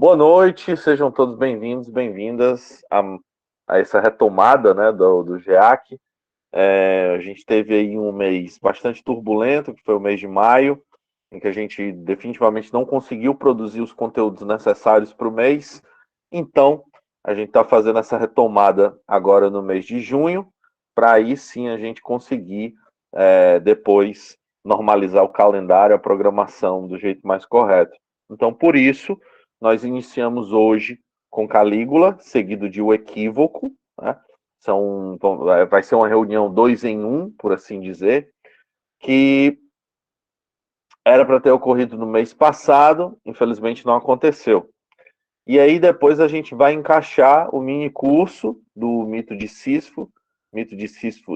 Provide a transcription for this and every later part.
Boa noite, sejam todos bem-vindos, bem-vindas a essa retomada, né, do GEAC. A gente teve aí um mês bastante turbulento, que foi o mês de maio, em que a gente definitivamente não conseguiu produzir os conteúdos necessários para o mês. Então, a gente está fazendo essa retomada agora no mês de junho, para aí sim a gente conseguir depois normalizar o calendário, a programação do jeito mais correto. Então, por isso, nós iniciamos hoje com Calígula, seguido de O Equívoco, né? Vai ser uma reunião 2 em 1, por assim dizer, que era para ter ocorrido no mês passado, infelizmente não aconteceu. E aí depois a gente vai encaixar o mini curso do Mito de Sísifo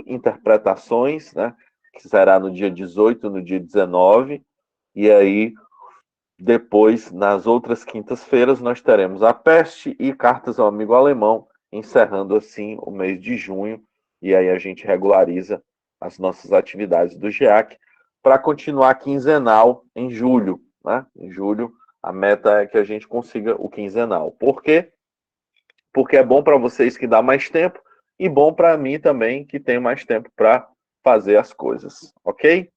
Interpretações, né? Que será no dia 18, no dia 19, e aí depois, nas outras quintas-feiras, nós teremos a Peste e Cartas ao Amigo Alemão, encerrando assim o mês de junho, e aí a gente regulariza as nossas atividades do GEAC para continuar quinzenal em julho, né? Em julho, a meta é que a gente consiga o quinzenal. Por quê? Porque é bom para vocês que dá mais tempo e bom para mim também que tem mais tempo para fazer as coisas, ok?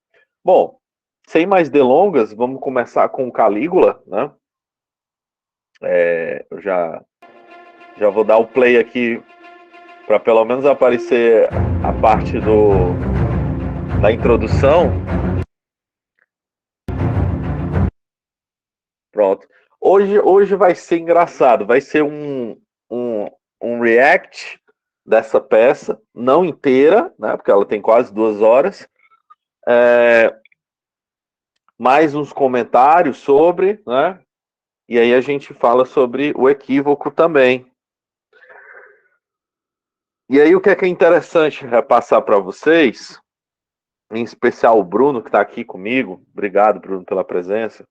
Bom, sem mais delongas, vamos começar com Calígula, né? Eu já vou dar o play aqui para pelo menos aparecer a parte da introdução. Pronto. Hoje vai ser engraçado, vai ser um react dessa peça, não inteira, né? Porque ela tem quase 2 horas. Mais uns comentários sobre, né? E aí a gente fala sobre o equívoco também. E aí o que é interessante repassar para vocês, em especial o Bruno, que está aqui comigo, obrigado, Bruno, pela presença,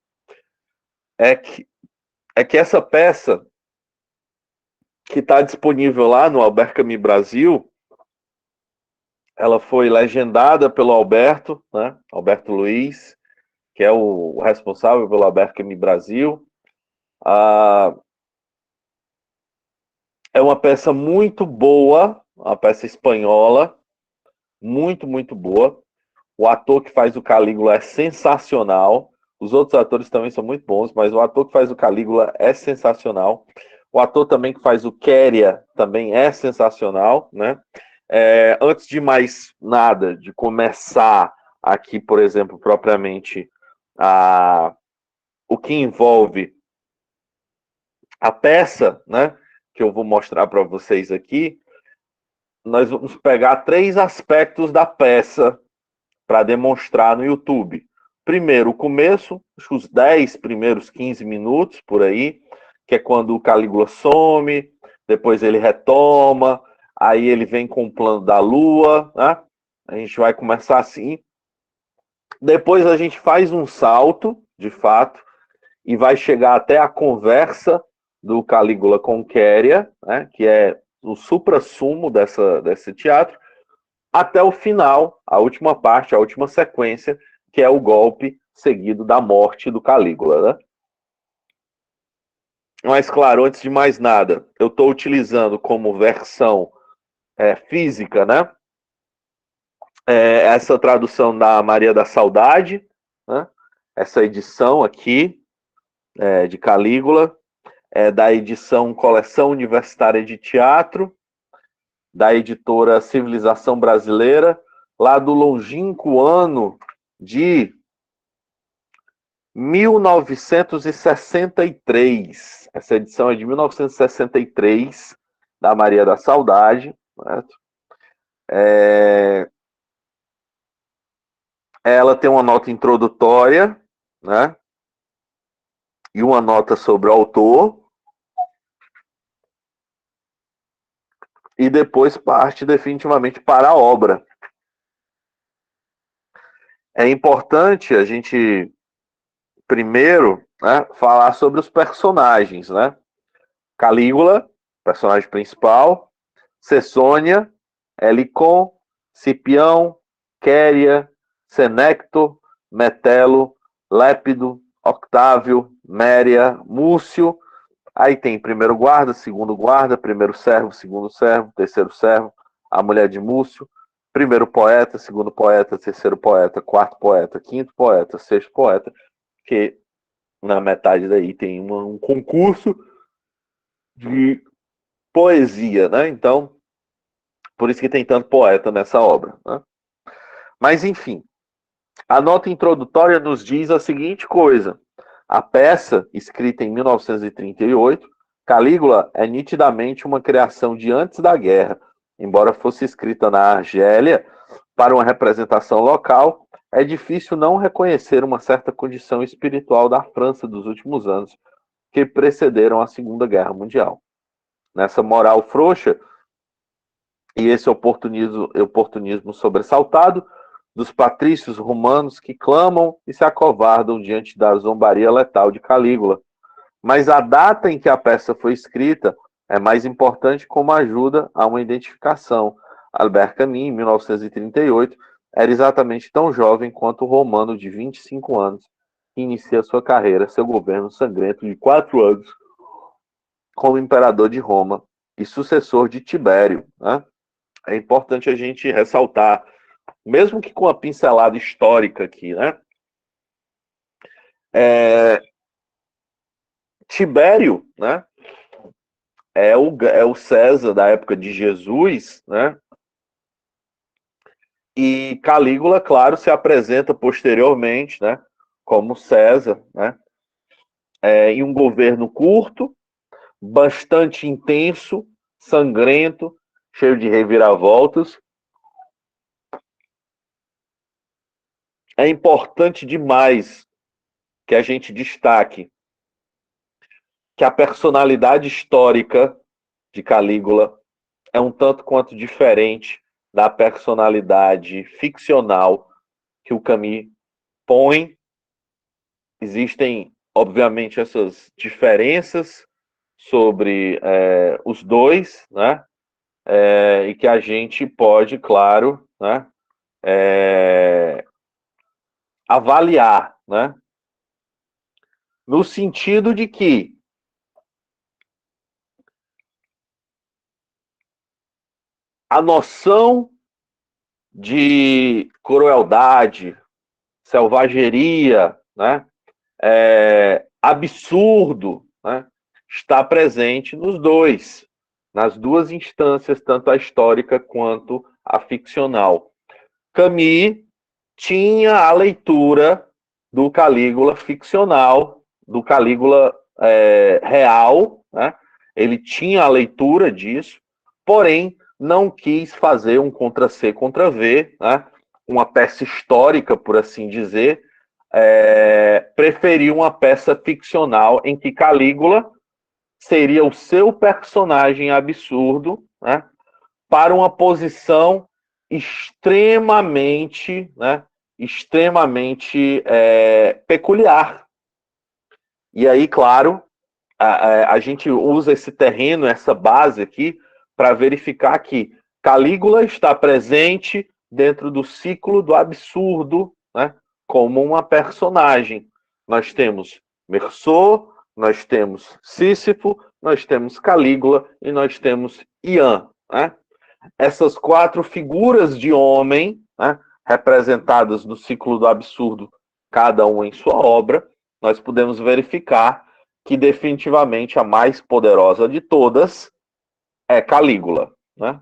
é que essa peça que está disponível lá no Albert Camus Brasil, ela foi legendada pelo Alberto, né? Alberto Luiz, que é o responsável pelo Albert Camus Brasil. É uma peça muito boa, uma peça espanhola, muito, muito boa. O ator que faz o Calígula é sensacional. Os outros atores também são muito bons, mas o ator que faz o Calígula é sensacional. O ator também que faz o Kéria também é sensacional, né? Antes de mais nada, de começar aqui, por exemplo, propriamente o que envolve a peça, né? Que eu vou mostrar para vocês aqui, nós vamos pegar 3 aspectos da peça para demonstrar no YouTube. Primeiro, o começo, os 10 primeiros 15 minutos por aí, que é quando o Calígula some, depois ele retoma, aí ele vem com o plano da Lua, né? A gente vai começar assim. Depois a gente faz um salto, de fato, e vai chegar até a conversa do Calígula com Quéria, né? Que é o suprassumo desse teatro, até o final, a última parte, a última sequência, que é o golpe seguido da morte do Calígula, né? Mas, claro, antes de mais nada, eu estou utilizando como versão física, né? Essa tradução da Maria da Saudade, né? Essa edição aqui de Calígula, da edição Coleção Universitária de Teatro, da editora Civilização Brasileira, lá do longínquo ano de 1963. Essa edição é de 1963, da Maria da Saudade. Ela tem uma nota introdutória, né? E uma nota sobre o autor. E depois parte definitivamente para a obra. É importante a gente, primeiro, né, falar sobre os personagens, né? Calígula, personagem principal, Cessônia, Helicon, Cipião, Quéria, Senecto, Metelo, Lépido, Octávio, Méria, Múcio, Aí tem primeiro guarda, segundo guarda, primeiro servo, segundo servo, terceiro servo, a mulher de Múcio, primeiro poeta, segundo poeta, terceiro poeta, quarto poeta, quinto poeta, sexto poeta, que na metade daí tem um concurso de poesia, né? Então, por isso que tem tanto poeta nessa obra, né? Mas, enfim, a nota introdutória nos diz a seguinte coisa. A peça, escrita em 1938, Calígula é nitidamente uma criação de antes da guerra. Embora fosse escrita na Argélia para uma representação local, é difícil não reconhecer uma certa condição espiritual da França dos últimos anos que precederam a Segunda Guerra Mundial. Nessa moral frouxa e esse oportunismo sobressaltado dos patrícios romanos que clamam e se acovardam diante da zombaria letal de Calígula. Mas a data em que a peça foi escrita é mais importante como ajuda a uma identificação. Albert Camus, em 1938, era exatamente tão jovem quanto o romano de 25 anos que inicia sua carreira, seu governo sangrento de 4 anos como imperador de Roma e sucessor de Tibério, né? É importante a gente ressaltar, mesmo que com a pincelada histórica aqui, né? Tibério, né? É o César da época de Jesus, né? E Calígula, claro, se apresenta posteriormente, né? Como César, né? Em um governo curto, bastante intenso, sangrento, cheio de reviravoltas. É importante demais que a gente destaque que a personalidade histórica de Calígula é um tanto quanto diferente da personalidade ficcional que o Camus põe. Existem, obviamente, essas diferenças sobre os dois, né? E que a gente pode, claro, né? Avaliar, né? No sentido de que a noção de crueldade, selvageria, né? Absurdo, né? Está presente nos dois, nas duas instâncias, tanto a histórica quanto a ficcional. Camus tinha a leitura do Calígula ficcional, do Calígula real, né? Ele tinha a leitura disso, porém não quis fazer um Ctrl-C, Ctrl-V, né? Uma peça histórica, por assim dizer, preferiu uma peça ficcional em que Calígula seria o seu personagem absurdo, né? Para uma posição extremamente, né? Extremamente peculiar. E aí, claro, a gente usa esse terreno, essa base aqui, para verificar que Calígula está presente dentro do ciclo do absurdo, né, como uma personagem. Nós temos Mersô, nós temos Sísifo, nós temos Calígula e nós temos Ian. Né? Essas 4 figuras de homem, né, representadas no ciclo do absurdo, cada um em sua obra, nós podemos verificar que definitivamente a mais poderosa de todas é Calígula. Né?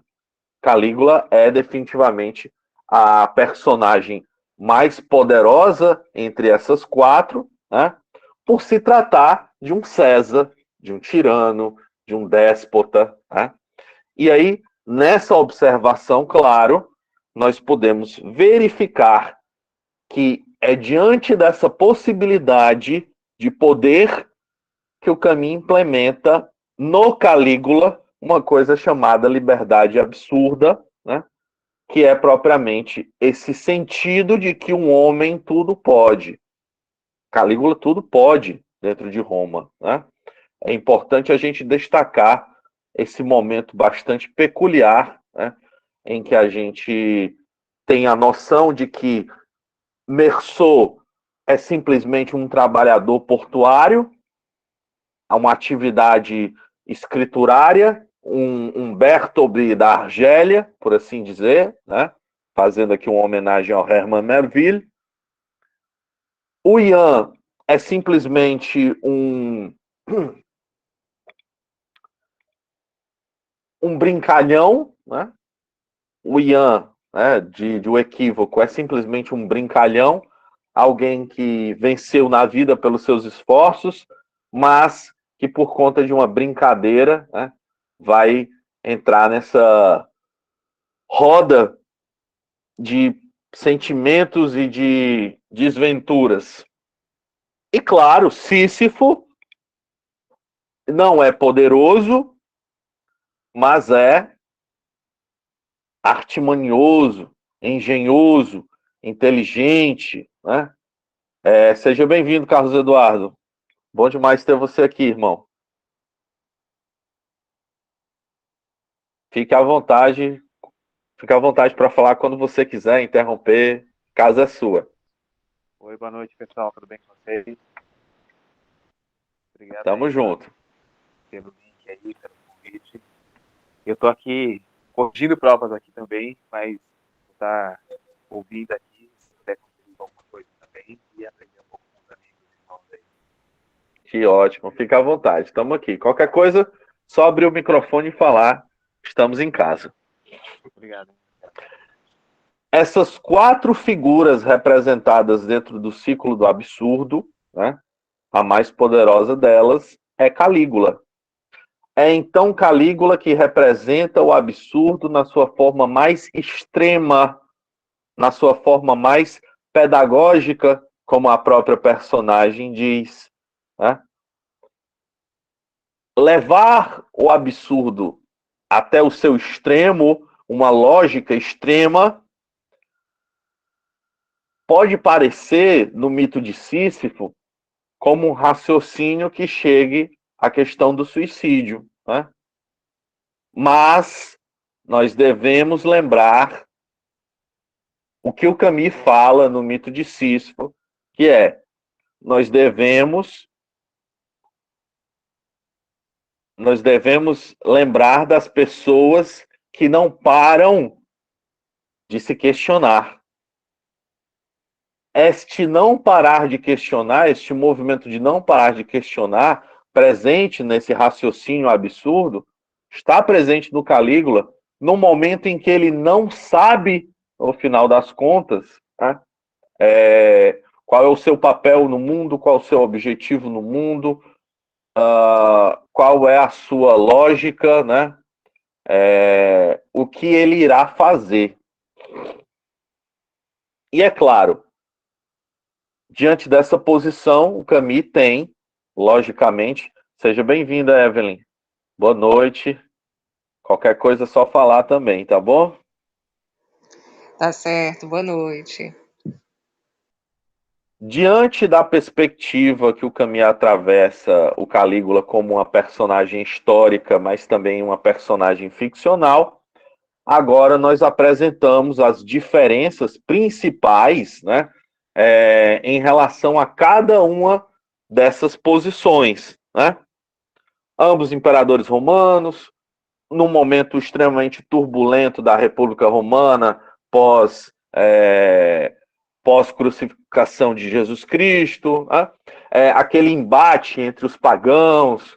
Calígula é definitivamente a personagem mais poderosa entre essas 4, né? Por se tratar de um César, de um tirano, de um déspota. Né? E aí, nessa observação, claro, nós podemos verificar que é diante dessa possibilidade de poder que o Camus implementa no Calígula uma coisa chamada liberdade absurda, né? Que é propriamente esse sentido de que um homem tudo pode. Calígula tudo pode dentro de Roma. Né? É importante a gente destacar esse momento bastante peculiar, né? Em que a gente tem a noção de que Mersô é simplesmente um trabalhador portuário, uma atividade escriturária, um Bertolt da Argélia, por assim dizer, né? Fazendo aqui uma homenagem ao Herman Melville. O Ian é simplesmente um brincalhão, né? O Ian, né, de O Equívoco, é simplesmente um brincalhão, alguém que venceu na vida pelos seus esforços, mas que por conta de uma brincadeira, né, vai entrar nessa roda de sentimentos e de desventuras. E claro, Sísifo não é poderoso, mas é artimanioso, engenhoso, inteligente, né? Seja bem-vindo, Carlos Eduardo. Bom demais ter você aqui, irmão. Fique à vontade para falar quando você quiser, interromper, casa é sua. Oi, boa noite, pessoal. Tudo bem com vocês? Obrigado Tamo aí junto. pelo link aí, pelo convite. Eu tô aqui corrigindo provas aqui também, mas vou estar ouvindo aqui, se puder contribuir com alguma coisa também e aprender um pouco com os amigos e irmãos aí. Que ótimo, fica à vontade. Estamos aqui. Qualquer coisa, só abrir o microfone e falar. Estamos em casa. Obrigado. Essas 4 figuras representadas dentro do ciclo do absurdo, né? A mais poderosa delas é Calígula. É então Calígula que representa o absurdo na sua forma mais extrema, na sua forma mais pedagógica, como a própria personagem diz, né? Levar o absurdo até o seu extremo, uma lógica extrema, pode parecer, no mito de Sísifo, como um raciocínio que chegue à questão do suicídio, né? Mas nós devemos lembrar o que o Camus fala no mito de Sísifo, que é, nós devemos lembrar das pessoas que não param de se questionar. Este não parar de questionar, este movimento de não parar de questionar, presente nesse raciocínio absurdo, está presente no Calígula no momento em que ele não sabe, no final das contas, né, qual é o seu papel no mundo, qual é o seu objetivo no mundo, qual é a sua lógica, né, o que ele irá fazer. E é claro, diante dessa posição, o Camus tem, logicamente, seja bem-vinda, Evelyn. Boa noite. Qualquer coisa é só falar também, tá bom? Tá certo, boa noite. Diante da perspectiva que o Camus atravessa o Calígula como uma personagem histórica, mas também uma personagem ficcional, agora nós apresentamos as diferenças principais, né, em relação a cada uma dessas posições, né? Ambos imperadores romanos, num momento extremamente turbulento da República Romana, pós-crucificação de Jesus Cristo, né? Aquele embate entre os pagãos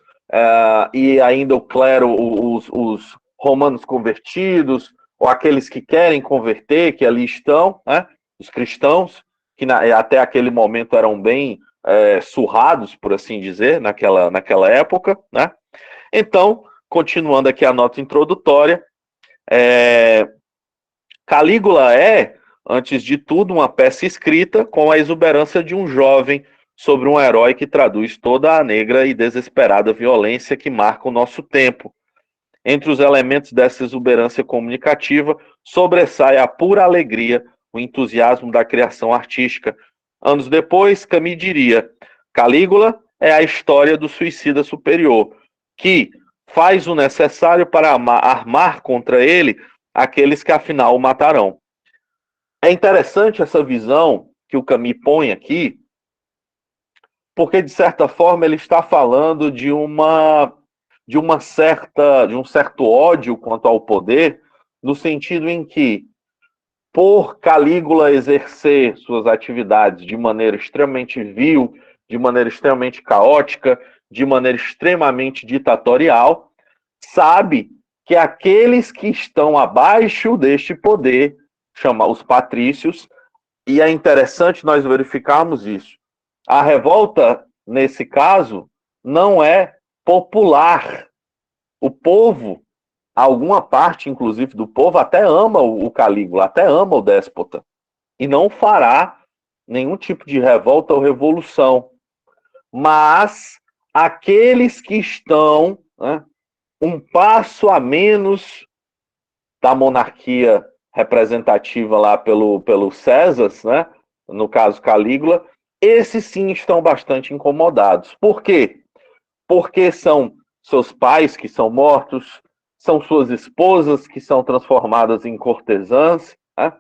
e ainda o clero, os romanos convertidos, ou aqueles que querem converter, que ali estão, né? Os cristãos, que até aquele momento eram bem surrados, por assim dizer, naquela época, né? Então, continuando aqui a nota introdutória, Calígula é, antes de tudo, uma peça escrita com a exuberância de um jovem sobre um herói que traduz toda a negra e desesperada violência que marca o nosso tempo. Entre os elementos dessa exuberância comunicativa, sobressai a pura alegria, o entusiasmo da criação artística. Anos depois, Camus diria: Calígula é a história do suicida superior, que faz o necessário para armar contra ele aqueles que afinal o matarão. É interessante essa visão que o Camus põe aqui, porque, de certa forma, ele está falando de um certo ódio quanto ao poder, no sentido em que, por Calígula exercer suas atividades de maneira extremamente vil, de maneira extremamente caótica, de maneira extremamente ditatorial, sabe que aqueles que estão abaixo deste poder, chama os patrícios, e é interessante nós verificarmos isso. A revolta, nesse caso, não é popular. O povo, alguma parte, inclusive, do povo, até ama o Calígula, até ama o déspota, e não fará nenhum tipo de revolta ou revolução. Mas aqueles que estão, né, um passo a menos da monarquia representativa lá pelo César, né, no caso Calígula, esses sim estão bastante incomodados. Por quê? Porque são seus pais que são mortos, são suas esposas que são transformadas em cortesãs, né?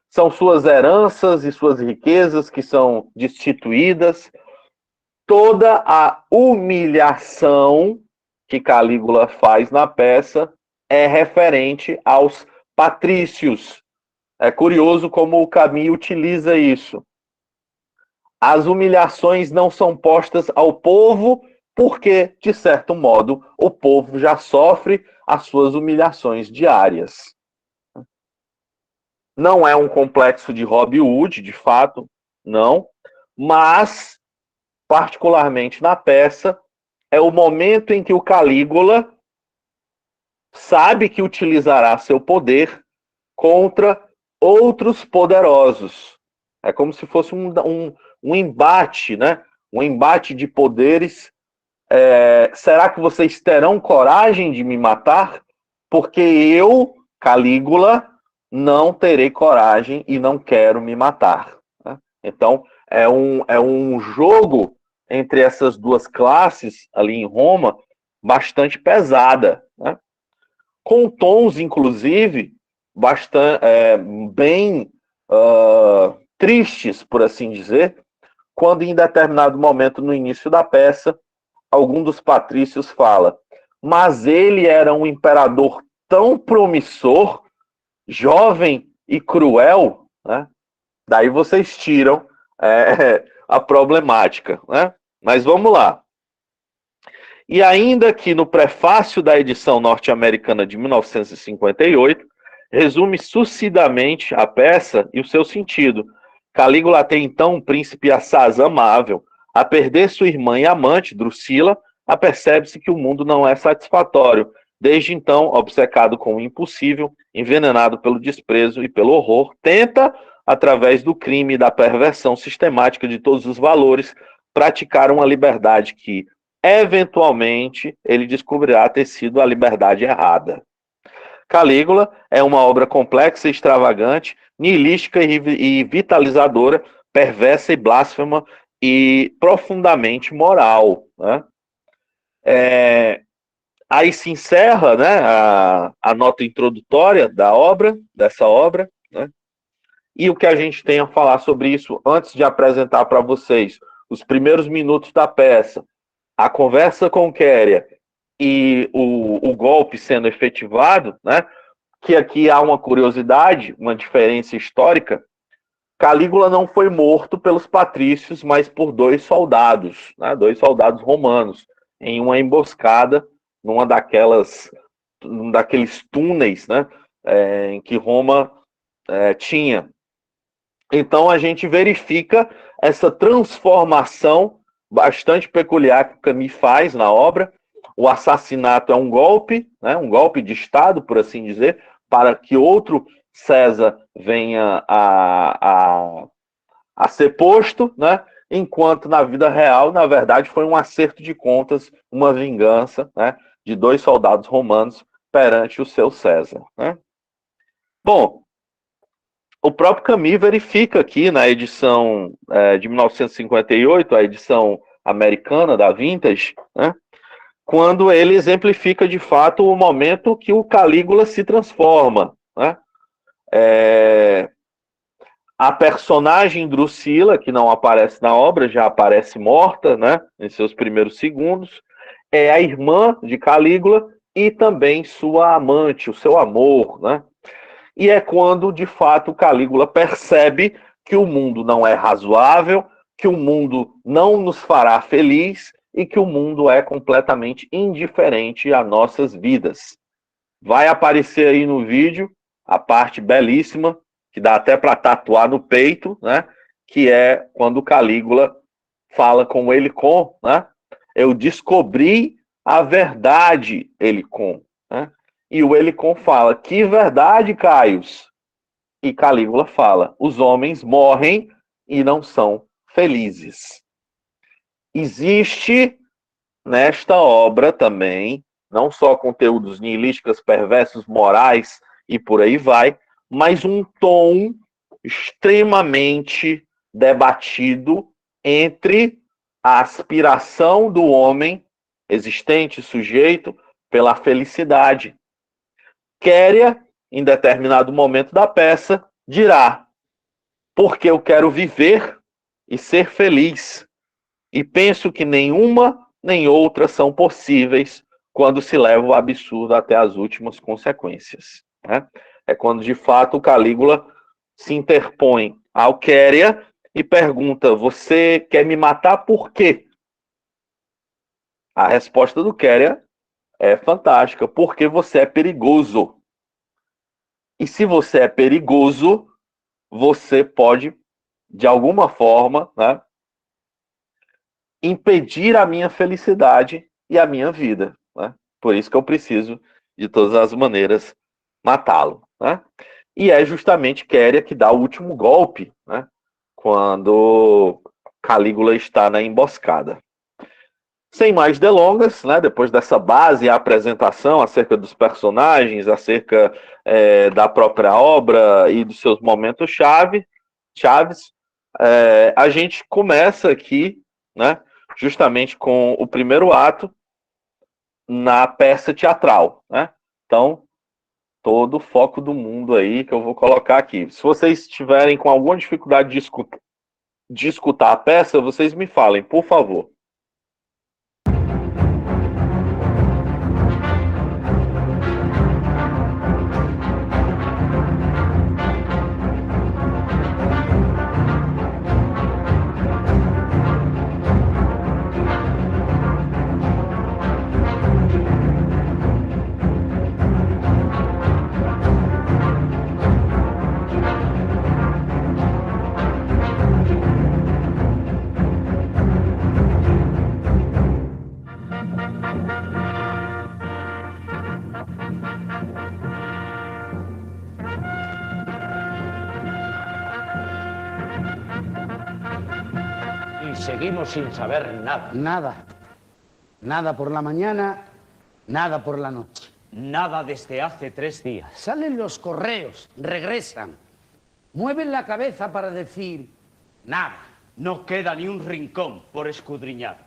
São suas heranças e suas riquezas que são destituídas. Toda a humilhação que Calígula faz na peça é referente aos patrícios. É curioso como o Camus utiliza isso. As humilhações não são postas ao povo, porque, de certo modo, o povo já sofre as suas humilhações diárias. Não é um complexo de Robin Hood, de fato, não, mas, particularmente na peça, é o momento em que o Calígula sabe que utilizará seu poder contra outros poderosos. É como se fosse um embate, né? Um embate de poderes. Será que vocês terão coragem de me matar? Porque eu, Calígula, não terei coragem e não quero me matar. Né? Então, é um jogo entre essas duas classes ali em Roma bastante pesada, né? Com tons, inclusive, bastante, bem tristes, por assim dizer, quando em determinado momento no início da peça, algum dos patrícios fala, mas ele era um imperador tão promissor, jovem e cruel, né? Daí vocês tiram a problemática, né? Mas vamos lá. E ainda que no prefácio da edição norte-americana de 1958, resume sucintamente a peça e o seu sentido. Calígula tem então um príncipe assaz amável. A perder sua irmã e amante, Drusila, apercebe-se que o mundo não é satisfatório. Desde então, obcecado com o impossível, envenenado pelo desprezo e pelo horror, tenta, através do crime e da perversão sistemática de todos os valores, praticar uma liberdade que, eventualmente, ele descobrirá ter sido a liberdade errada. Calígula é uma obra complexa e extravagante, niilística e vitalizadora, perversa e blasfema e profundamente moral. Né? Aí se encerra, né, a nota introdutória dessa obra, né? E o que a gente tem a falar sobre isso antes de apresentar para vocês os primeiros minutos da peça, a conversa com Quéria e o golpe sendo efetivado, né? Que aqui há uma curiosidade, uma diferença histórica. Calígula não foi morto pelos patrícios, mas por dois soldados, né? Dois soldados romanos, em uma emboscada, num daqueles túneis, né? Em que Roma tinha. Então a gente verifica essa transformação bastante peculiar que o Camus faz na obra. O assassinato é um golpe, né, um golpe de Estado, por assim dizer, para que outro César venha a ser posto, né, enquanto na vida real, na verdade, foi um acerto de contas, uma vingança, né, de dois soldados romanos perante o seu César. Né? Bom, o próprio Camus verifica aqui na edição de 1958, a edição americana da Vintage, né, quando ele exemplifica de fato o momento que o Calígula se transforma. Né? A personagem Drusila, que não aparece na obra, já aparece morta, né, em seus primeiros segundos, é a irmã de Calígula e também sua amante, o seu amor, né? E é quando, de fato, Calígula percebe que o mundo não é razoável, que o mundo não nos fará feliz e que o mundo é completamente indiferente às nossas vidas. Vai aparecer aí no vídeo a parte belíssima, que dá até para tatuar no peito, né? Que é quando Calígula fala com o Helicon, né? Eu descobri a verdade, Helicon, né? E o Helicon fala, que verdade, Caius? E Calígula fala, os homens morrem e não são felizes. Existe nesta obra também, não só conteúdos niilísticos, perversos, morais e por aí vai, mas um tom extremamente debatido entre a aspiração do homem existente, sujeito, pela felicidade. Quéria, em determinado momento da peça, dirá: porque eu quero viver e ser feliz, e penso que nenhuma nem outra são possíveis quando se leva o absurdo até as últimas consequências. Né? É quando, de fato, o Calígula se interpõe ao Quéria e pergunta: você quer me matar por quê? A resposta do Quéria é fantástica: porque você é perigoso. E se você é perigoso, você pode, de alguma forma, né, impedir a minha felicidade e a minha vida. Né? Por isso que eu preciso, de todas as maneiras, matá-lo. Né? E é justamente Quéria que dá o último golpe, né, quando Calígula está na emboscada. Sem mais delongas, né, depois dessa base, a apresentação acerca dos personagens, acerca da própria obra e dos seus momentos chaves, a gente começa aqui, né, justamente com o primeiro ato na peça teatral. Né? Então, todo o foco do mundo aí que eu vou colocar aqui. Se vocês estiverem com alguma dificuldade de escutar a peça, vocês me falem, por favor. Seguimos sin saber nada. Nada. Nada por la mañana, nada por la noche. Nada desde hace 3 días. Salen los correos, regresan. Mueven la cabeza para decir nada. No queda ni un rincón por escudriñar.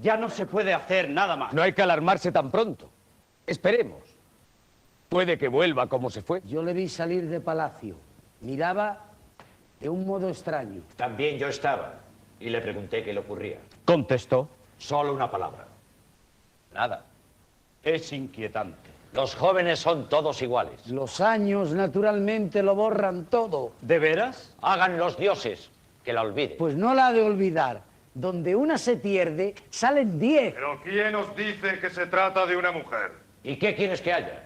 Ya no se puede hacer nada más. No hay que alarmarse tan pronto. Esperemos. Puede que vuelva como se fue. Yo le vi salir de palacio. Miraba de un modo extraño. También yo estaba y le pregunté qué le ocurría. Contestó. Solo una palabra. Nada. Es inquietante. Los jóvenes son todos iguales. Los años, naturalmente, lo borran todo. ¿De veras? Hagan los dioses que la olviden. Pues no la ha de olvidar. Donde una se pierde, salen 10. Pero ¿quién os dice que se trata de una mujer? ¿Y qué quieres que haya?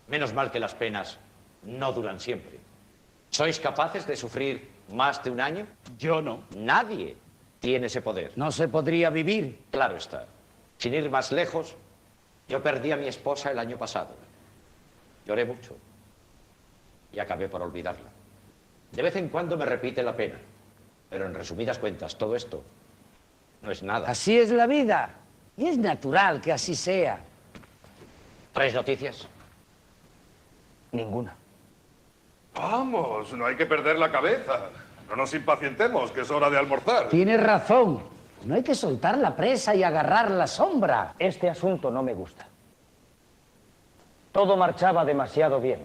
Menos mal que las penas no duran siempre. ¿Sois capaces de sufrir más de un año? Yo no. Nadie tiene ese poder. No se podría vivir. Claro está. Sin ir más lejos, yo perdí a mi esposa el año pasado. Lloré mucho y acabé por olvidarla. De vez en cuando me repite la pena, pero en resumidas cuentas, todo esto no es nada. Así es la vida. Y es natural que así sea. ¿Traes noticias? Ninguna. Vamos, no hay que perder la cabeza. No nos impacientemos, que es hora de almorzar. Tienes razón. No hay que soltar la presa y agarrar la sombra. Este asunto no me gusta. Todo marchaba demasiado bien.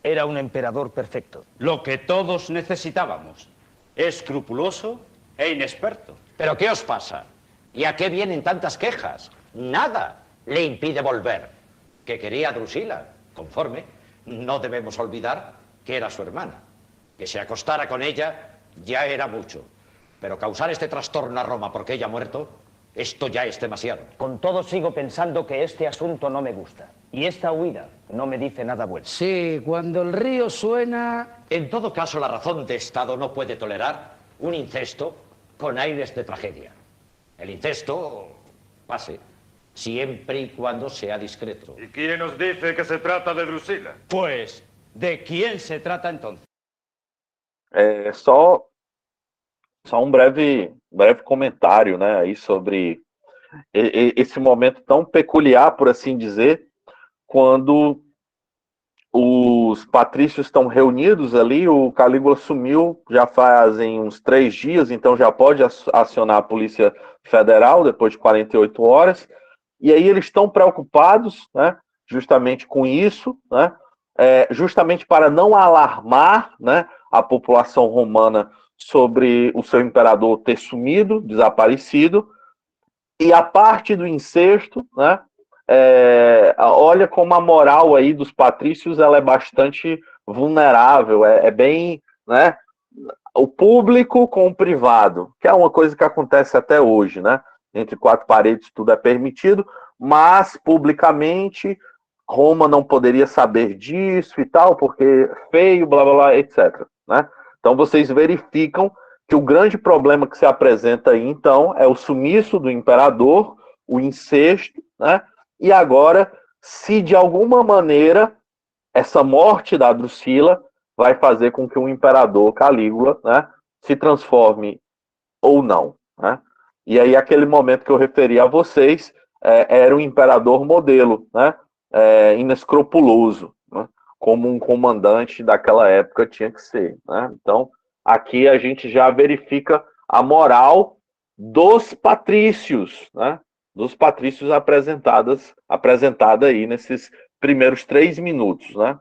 Era un emperador perfecto. Lo que todos necesitábamos. Escrupuloso e inexperto. ¿Pero qué os pasa? ¿Y a qué vienen tantas quejas? Nada le impide volver. Que quería a Drusila, conforme. No debemos olvidar que era su hermana. Que se acostara con ella ya era mucho. Pero causar este trastorno a Roma porque ella ha muerto, esto ya es demasiado. Con todo sigo pensando que este asunto no me gusta. Y esta huida no me dice nada bueno. Sí, cuando el río suena... En todo caso, la razón de Estado no puede tolerar un incesto con aires de tragedia. El incesto pase, siempre y cuando sea discreto. ¿Y quién nos dice que se trata de Drusila? Pues, ¿de quién se trata entonces? Só um breve comentário, né, aí sobre esse momento tão peculiar, por assim dizer, quando os patrícios estão reunidos ali, o Calígula sumiu já fazem uns 3 dias, então já pode acionar a Polícia Federal depois de 48 horas, e aí eles estão preocupados, né, justamente com isso, né, justamente para não alarmar, né, a população romana sobre o seu imperador ter sumido, desaparecido, e a parte do incesto, né, olha como a moral aí dos patrícios ela é bastante vulnerável, é bem, né, o público com o privado, que é uma coisa que acontece até hoje, né, entre 4 paredes tudo é permitido, mas publicamente Roma não poderia saber disso e tal, porque feio, blá blá blá, etc, né? Então vocês verificam que o grande problema que se apresenta aí, então, é o sumiço do imperador, o incesto, né? E agora, se de alguma maneira essa morte da Drusila vai fazer com que o imperador Calígula, né, se transforme ou não, né? E aí aquele momento que eu referi a vocês era um imperador modelo, né, inescrupuloso, né, como um comandante daquela época tinha que ser, né? Então, aqui a gente já verifica a moral dos patrícios, né? Dos patrícios apresentada aí nesses primeiros 3 minutos, né?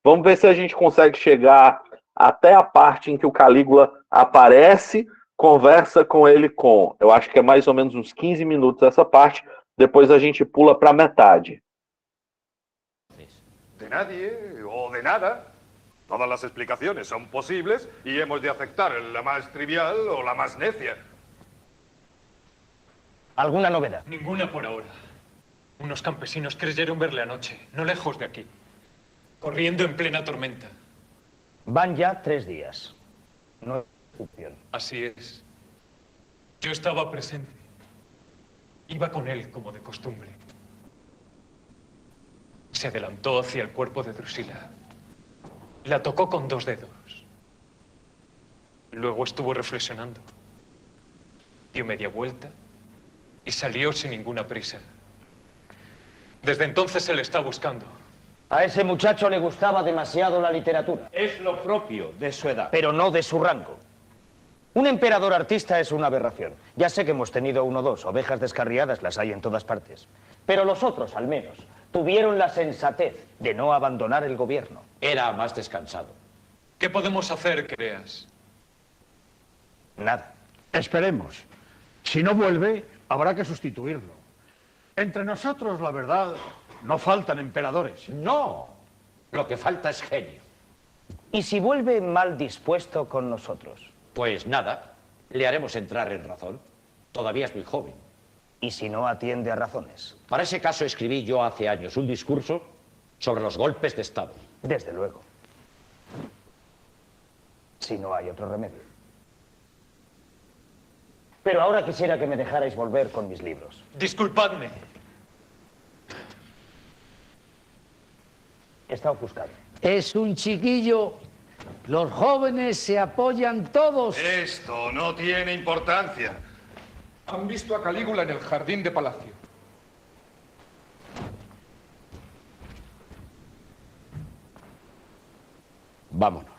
Vamos ver se a gente consegue chegar até a parte em que o Calígula aparece, conversa com ele eu acho que é mais ou menos uns 15 minutos essa parte, depois a gente pula para metade. De nadie o de nada. Todas las explicaciones son posibles y hemos de aceptar la más trivial o la más necia. ¿Alguna novedad? Ninguna por ahora. Unos campesinos creyeron verle anoche, no lejos de aquí, corriendo en plena tormenta. Van ya 3 días. No hay opción. Así es. Yo estaba presente. Iba con él como de costumbre. Se adelantó hacia el cuerpo de Drusila. La tocó con 2 dedos. Luego estuvo reflexionando. Dio media vuelta y salió sin ninguna prisa. Desde entonces se le está buscando. A ese muchacho le gustaba demasiado la literatura. Es lo propio de su edad. Pero no de su rango. Un emperador artista es una aberración. Ya sé que hemos tenido 1 o 2, ovejas descarriadas las hay en todas partes. Pero los otros, al menos, tuvieron la sensatez de no abandonar el gobierno. Era más descansado. ¿Qué podemos hacer, creas? Nada. Esperemos. Si no vuelve, habrá que sustituirlo. Entre nosotros, la verdad, no faltan emperadores. No, lo que falta es genio. ¿Y si vuelve mal dispuesto con nosotros? Pues nada, le haremos entrar en razón. Todavía es muy joven. ¿Y si no atiende a razones? Para ese caso escribí yo hace años un discurso sobre los golpes de Estado. Desde luego. Si no hay otro remedio. Pero ahora quisiera que me dejarais volver con mis libros. Disculpadme. Está ofuscado. Es un chiquillo. Los jóvenes se apoyan todos. Esto no tiene importancia. Han visto a Calígula en el jardín de palacio. Vámonos.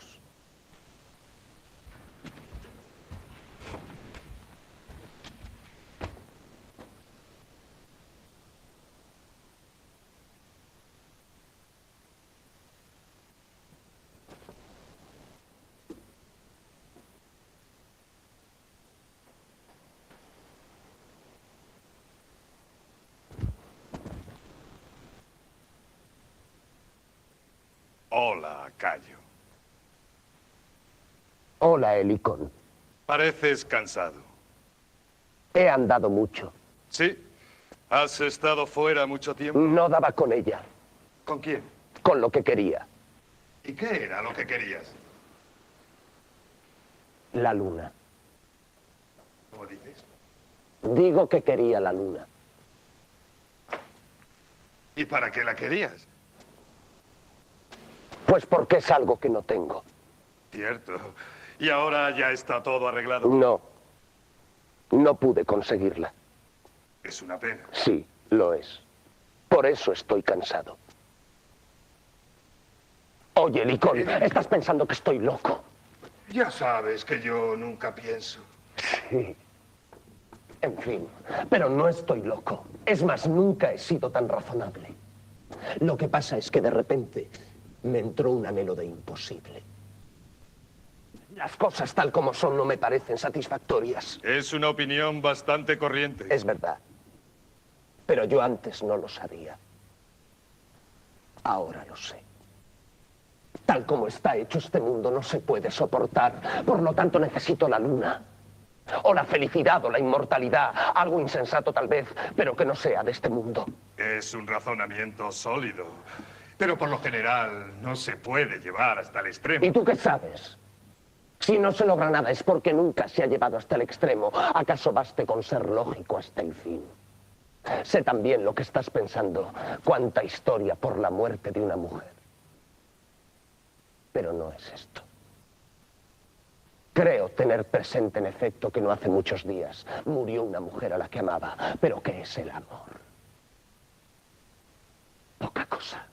Hola, Cayo. Hola, Helicón. Pareces cansado. He andado mucho. ¿Sí? ¿Has estado fuera mucho tiempo? No daba con ella. ¿Con quién? Con lo que quería. ¿Y qué era lo que querías? La luna. ¿Cómo dices? Digo que quería la luna. ¿Y para qué la querías? Pues porque es algo que no tengo. Cierto. ¿Y ahora ya está todo arreglado? No. No pude conseguirla. Es una pena. Sí, lo es. Por eso estoy cansado. Oye, Licón, estás pensando que estoy loco. Ya sabes que yo nunca pienso. Sí. En fin, pero no estoy loco. Es más, nunca he sido tan razonable. Lo que pasa es que de repente me entró un anhelo de imposible. Las cosas tal como son no me parecen satisfactorias. Es una opinión bastante corriente. Es verdad. Pero yo antes no lo sabía. Ahora lo sé. Tal como está hecho este mundo no se puede soportar. Por lo tanto necesito la luna. O la felicidad o la inmortalidad. Algo insensato tal vez, pero que no sea de este mundo. Es un razonamiento sólido. Pero por lo general no se puede llevar hasta el extremo. ¿Y tú qué sabes? Si no se logra nada es porque nunca se ha llevado hasta el extremo. ¿Acaso baste con ser lógico hasta el fin? Sé también lo que estás pensando. Cuánta historia por la muerte de una mujer. Pero no es esto. Creo tener presente en efecto que no hace muchos días murió una mujer a la que amaba. Pero ¿qué es el amor? Poca cosa.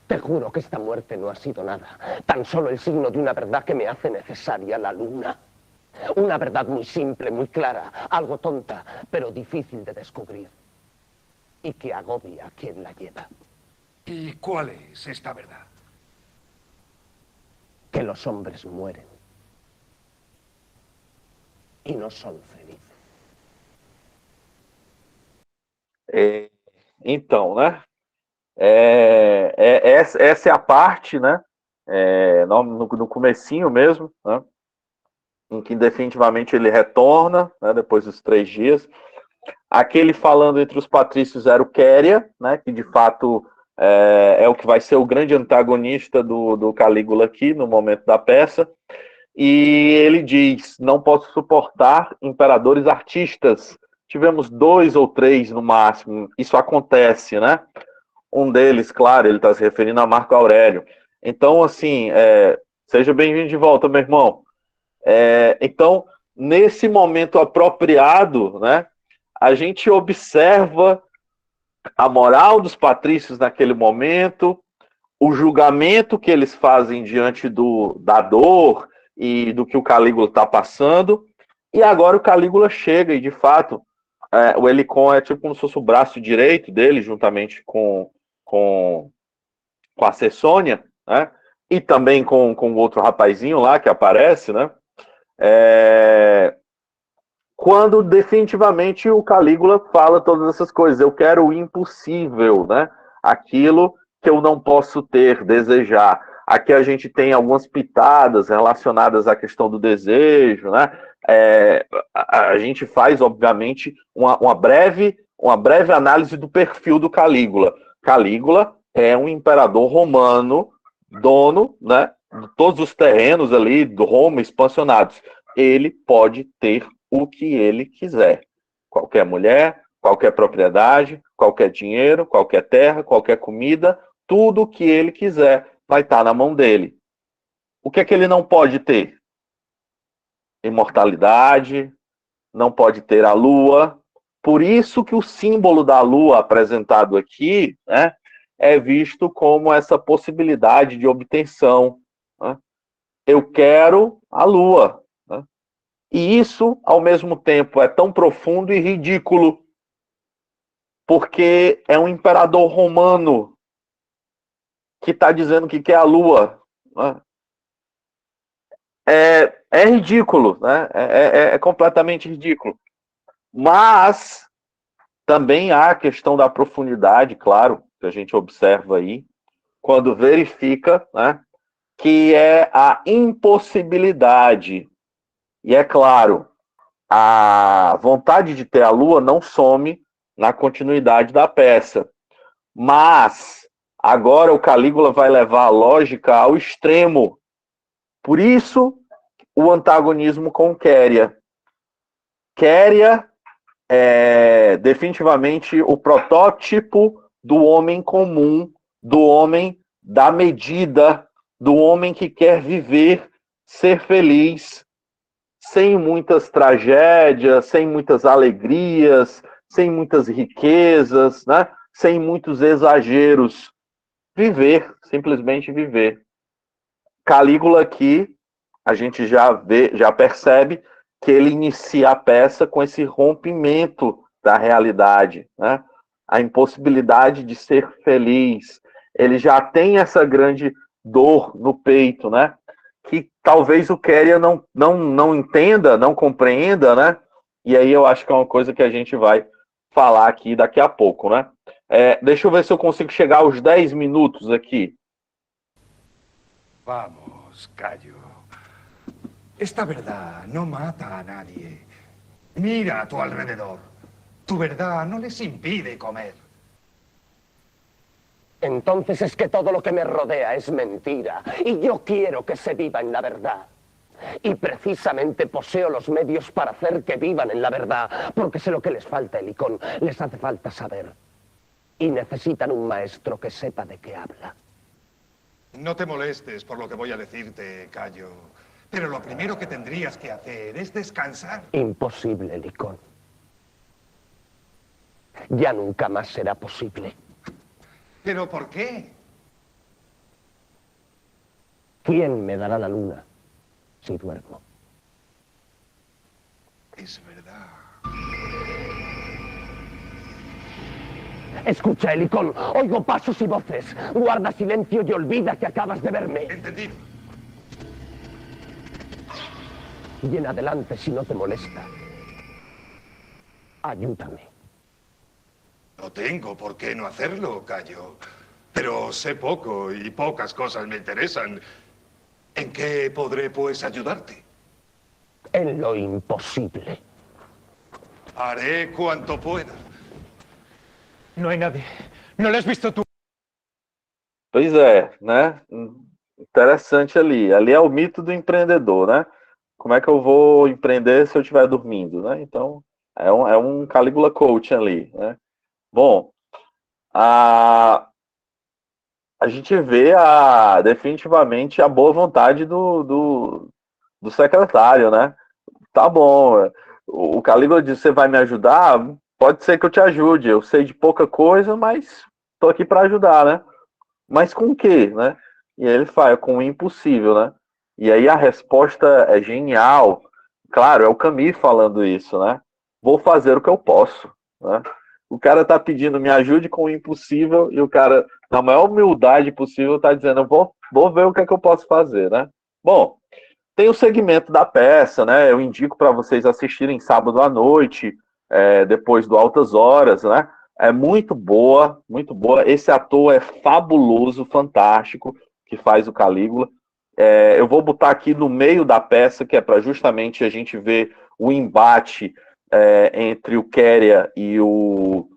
Te juro que esta muerte no ha sido nada. Tan solo el signo de una verdad que me hace necesaria la luna. Una verdad muy simple, muy clara, algo tonta, pero difícil de descubrir. Y que agobia a quien la lleva. ¿Y cuál es esta verdad? Que los hombres mueren. Y no son felices. Então, né? Essa é a parte, né? No comecinho mesmo, né? Em que definitivamente ele retorna, né? Depois dos 3 dias. Aquele falando entre os patrícios era o Quéria, né? Que de fato é o que vai ser o grande antagonista do Calígula aqui no momento da peça. E ele diz: não posso suportar imperadores artistas. Tivemos 2 ou 3 no máximo. Isso acontece, né? Um deles, claro, ele está se referindo a Marco Aurélio. Então, assim, seja bem-vindo de volta, meu irmão. Então, nesse momento apropriado, né, a gente observa a moral dos patrícios naquele momento, o julgamento que eles fazem diante da dor e do que o Calígula está passando, e agora o Calígula chega e, de fato, o Helicon é tipo como se fosse o braço direito dele, juntamente com a Cessônia, né? E também com o outro rapazinho lá que aparece, né? Quando definitivamente o Calígula fala todas essas coisas. Eu quero o impossível, né? Aquilo que eu não posso ter, desejar. Aqui a gente tem algumas pitadas relacionadas à questão do desejo, né? A gente faz, obviamente, uma breve análise do perfil do Calígula. Calígula é um imperador romano, dono, né, de todos os terrenos ali do Roma expansionados. Ele pode ter o que ele quiser. Qualquer mulher, qualquer propriedade, qualquer dinheiro, qualquer terra, qualquer comida, tudo o que ele quiser vai estar na mão dele. O que é que ele não pode ter? Imortalidade, não pode ter a lua. Por isso que o símbolo da lua apresentado aqui, né, é visto como essa possibilidade de obtenção, né? Eu quero a lua, né? E isso, ao mesmo tempo, é tão profundo e ridículo, porque é um imperador romano que está dizendo que quer a lua, né? É ridículo, né? É completamente ridículo. Mas também há a questão da profundidade, claro, que a gente observa aí, quando verifica, né, que é a impossibilidade. E é claro, a vontade de ter a lua não some na continuidade da peça. Mas agora o Calígula vai levar a lógica ao extremo. Por isso, o antagonismo com Quéria. Quéria é definitivamente o protótipo do homem comum, do homem da medida, do homem que quer viver, ser feliz, sem muitas tragédias, sem muitas alegrias, sem muitas riquezas, né? Sem muitos exageros. Viver, simplesmente viver. Calígula aqui, a gente já vê, já percebe que ele inicia a peça com esse rompimento da realidade, né? A impossibilidade de ser feliz. Ele já tem essa grande dor no peito, né? Que talvez o Quéria não entenda, não compreenda, né? E aí eu acho que é uma coisa que a gente vai falar aqui daqui a pouco, né? Deixa eu ver se eu consigo chegar aos 10 minutos aqui. Vamos, Cayo. Esta verdad no mata a nadie. Mira a tu alrededor. Tu verdad no les impide comer. Entonces es que todo lo que me rodea es mentira. Y yo quiero que se viva en la verdad. Y precisamente poseo los medios para hacer que vivan en la verdad. Porque sé lo que les falta, Helicón. Les hace falta saber. Y necesitan un maestro que sepa de qué habla. No te molestes por lo que voy a decirte, Cayo. Pero lo primero que tendrías que hacer es descansar. Imposible, Helicón. Ya nunca más será posible. ¿Pero por qué? ¿Quién me dará la luna si duermo? Es verdad. Escucha, Helicón. Oigo pasos y voces. Guarda silencio y olvida que acabas de verme. Entendido. Y en adelante, si no te molesta, ayúdame. No tengo por qué no hacerlo, Cayo. Pero sé poco y pocas cosas me interesan. ¿En qué podré, pues, ayudarte? En lo imposible. Haré cuanto pueda. No hay nadie. ¿No lo has visto tú? Pois é, né? Interessante ali. Ali é o mito do empreendedor, né? Como é que eu vou empreender se eu estiver dormindo, né? Então, é um Calígula coach ali, né? Bom, a gente vê definitivamente a boa vontade do secretário, né? Tá bom, o Calígula diz, você vai me ajudar? Pode ser que eu te ajude, eu sei de pouca coisa, mas tô aqui para ajudar, né? Mas com o quê, né? E aí ele fala, com o impossível, né? E aí a resposta é genial. Claro, é o Camus falando isso, né? Vou fazer o que eu posso, né? O cara tá pedindo me ajude com o impossível e o cara, na maior humildade possível, tá dizendo, vou ver o que é que eu posso fazer, né? Bom, tem o segmento da peça, né? Eu indico para vocês assistirem sábado à noite, depois do Altas Horas, né? É muito boa, muito boa. Esse ator é fabuloso, fantástico, que faz o Calígula. Eu vou botar aqui no meio da peça, que é para justamente a gente ver o embate entre o Quéria e o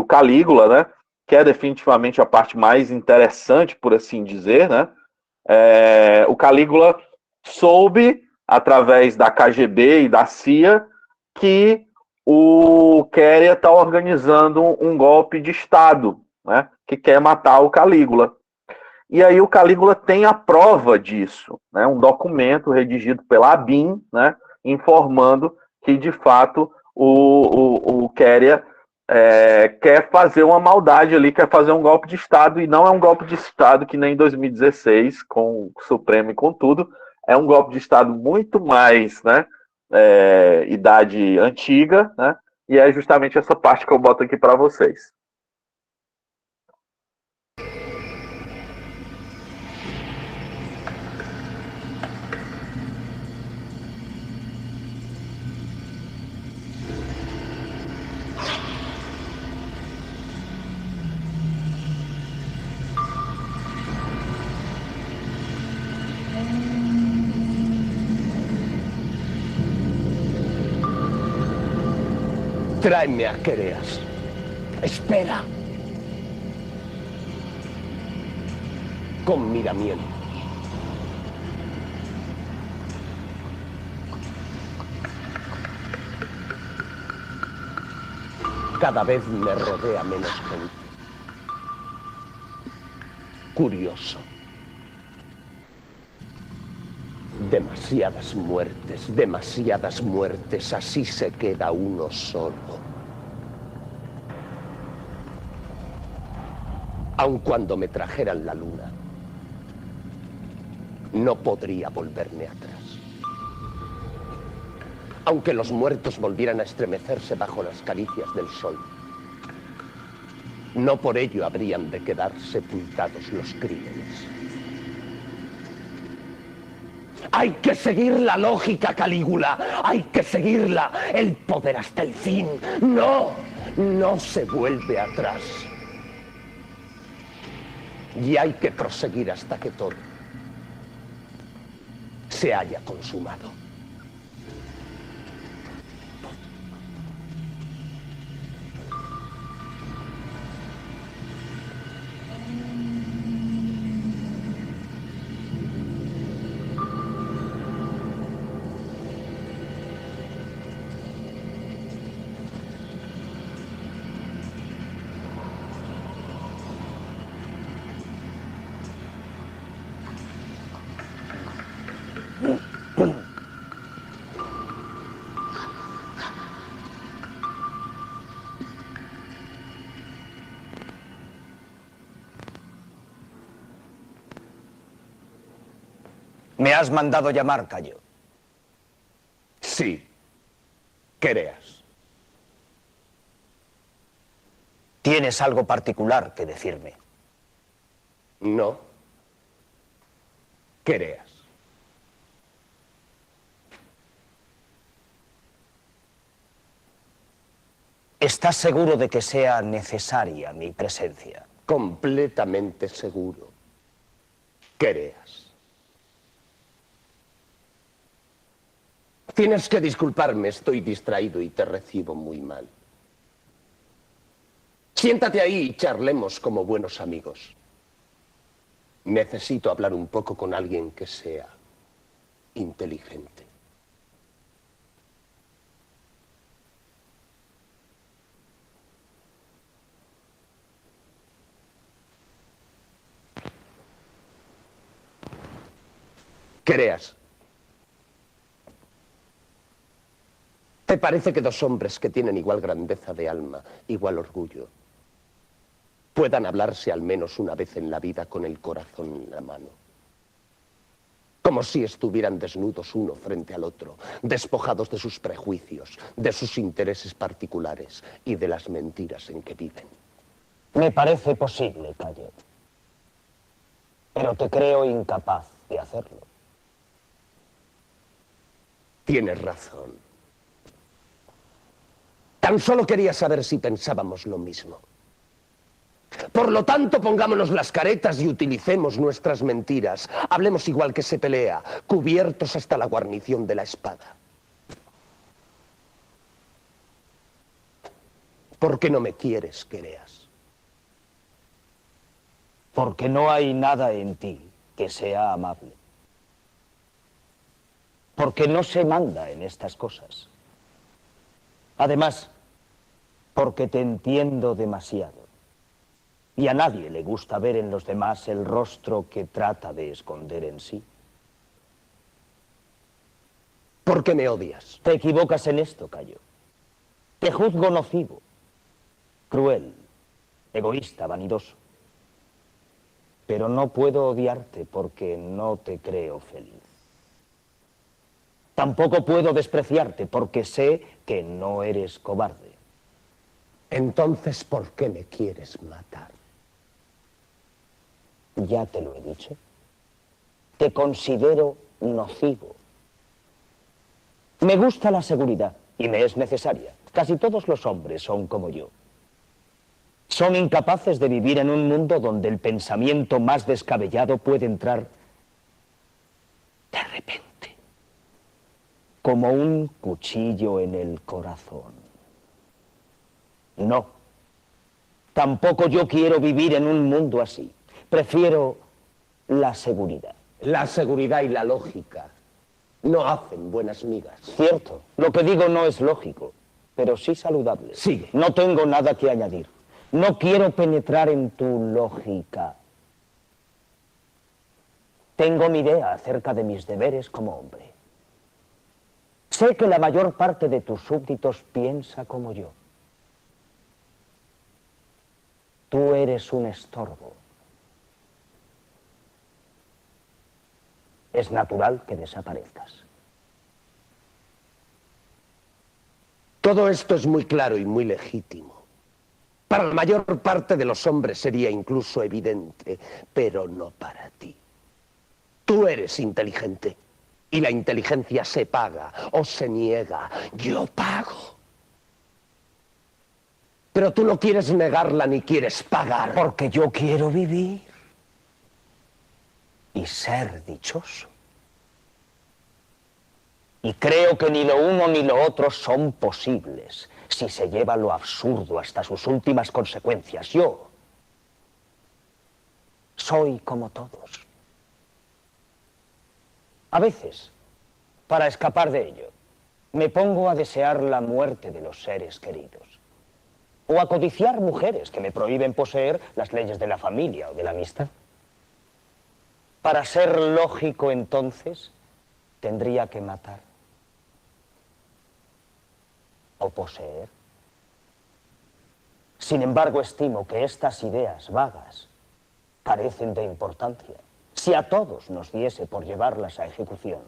Calígula, né? Que é definitivamente a parte mais interessante, por assim dizer, né? O Calígula soube, através da KGB e da CIA, que o Quéria está organizando um golpe de Estado, né? Que quer matar o Calígula. E aí o Calígula tem a prova disso, né? Um documento redigido pela ABIN, né? Informando que, de fato, o Quéria quer fazer uma maldade ali, quer fazer um golpe de Estado, e não é um golpe de Estado que nem em 2016, com o Supremo e com tudo, é um golpe de Estado muito mais, né, idade antiga, né, e é justamente essa parte que eu boto aqui para vocês. Tráeme a Quereas. Espera. Con miramientos. Cada vez me rodea menos gente. Curioso. Demasiadas muertes, así se queda uno solo. Aun cuando me trajeran la luna, no podría volverme atrás. Aunque los muertos volvieran a estremecerse bajo las caricias del sol, no por ello habrían de quedar sepultados los crímenes. Hay que seguir la lógica, Calígula. Hay que seguirla. El poder hasta el fin. No se vuelve atrás. Y hay que proseguir hasta que todo se haya consumado. ¿Me has mandado llamar, Cayo? Sí. Quereas. ¿Tienes algo particular que decirme? No. Quereas. ¿Estás seguro de que sea necesaria mi presencia? Completamente seguro. Quereas. Tienes que disculparme, estoy distraído y te recibo muy mal. Siéntate ahí y charlemos como buenos amigos. Necesito hablar un poco con alguien que sea inteligente. Quereas. ¿Te parece que dos hombres que tienen igual grandeza de alma, igual orgullo, puedan hablarse al menos una vez en la vida con el corazón en la mano? Como si estuvieran desnudos uno frente al otro, despojados de sus prejuicios, de sus intereses particulares y de las mentiras en que viven. Me parece posible, Cayo. Pero te creo incapaz de hacerlo. Tienes razón. Tan solo quería saber si pensábamos lo mismo. Por lo tanto, pongámonos las caretas y utilicemos nuestras mentiras. Hablemos igual que se pelea, cubiertos hasta la guarnición de la espada. ¿Por qué no me quieres, Quereas? Porque no hay nada en ti que sea amable. Porque no se manda en estas cosas. Además, porque te entiendo demasiado. Y a nadie le gusta ver en los demás el rostro que trata de esconder en sí. ¿Por qué me odias? Te equivocas en esto, Cayo. Te juzgo nocivo, cruel, egoísta, vanidoso. Pero no puedo odiarte porque no te creo feliz. Tampoco puedo despreciarte porque sé que no eres cobarde. Entonces, ¿por qué me quieres matar? Ya te lo he dicho. Te considero nocivo. Me gusta la seguridad y me es necesaria. Casi todos los hombres son como yo. Son incapaces de vivir en un mundo donde el pensamiento más descabellado puede entrar de repente, como un cuchillo en el corazón. No. Tampoco yo quiero vivir en un mundo así. Prefiero la seguridad. La seguridad y la lógica no hacen buenas migas. Cierto. Lo que digo no es lógico, pero sí saludable. Sigue. No tengo nada que añadir. No quiero penetrar en tu lógica. Tengo mi idea acerca de mis deberes como hombre. Sé que la mayor parte de tus súbditos piensa como yo. Tú eres un estorbo. Es natural que desaparezcas. Todo esto es muy claro y muy legítimo. Para la mayor parte de los hombres sería incluso evidente, pero no para ti. Tú eres inteligente y la inteligencia se paga o se niega. Yo pago. Pero tú no quieres negarla ni quieres pagar. Porque yo quiero vivir y ser dichoso. Y creo que ni lo uno ni lo otro son posibles si se lleva lo absurdo hasta sus últimas consecuencias. Yo soy como todos. A veces, para escapar de ello, me pongo a desear la muerte de los seres queridos. O a codiciar mujeres que me prohíben poseer las leyes de la familia o de la amistad. Para ser lógico, entonces, tendría que matar. O poseer. Sin embargo, estimo que estas ideas vagas carecen de importancia. Si a todos nos diese por llevarlas a ejecución,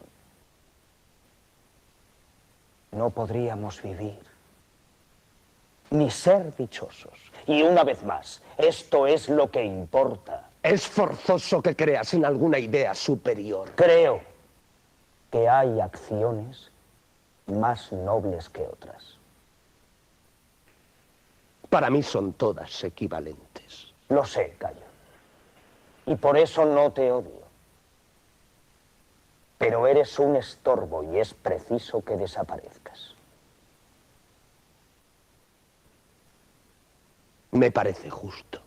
no podríamos vivir, ni ser dichosos. Y una vez más, esto es lo que importa. Es forzoso que creas en alguna idea superior. Creo que hay acciones más nobles que otras. Para mí son todas equivalentes. Lo sé, Cayo. Y por eso no te odio. Pero eres un estorbo y es preciso que desaparezcas. Me parece justo.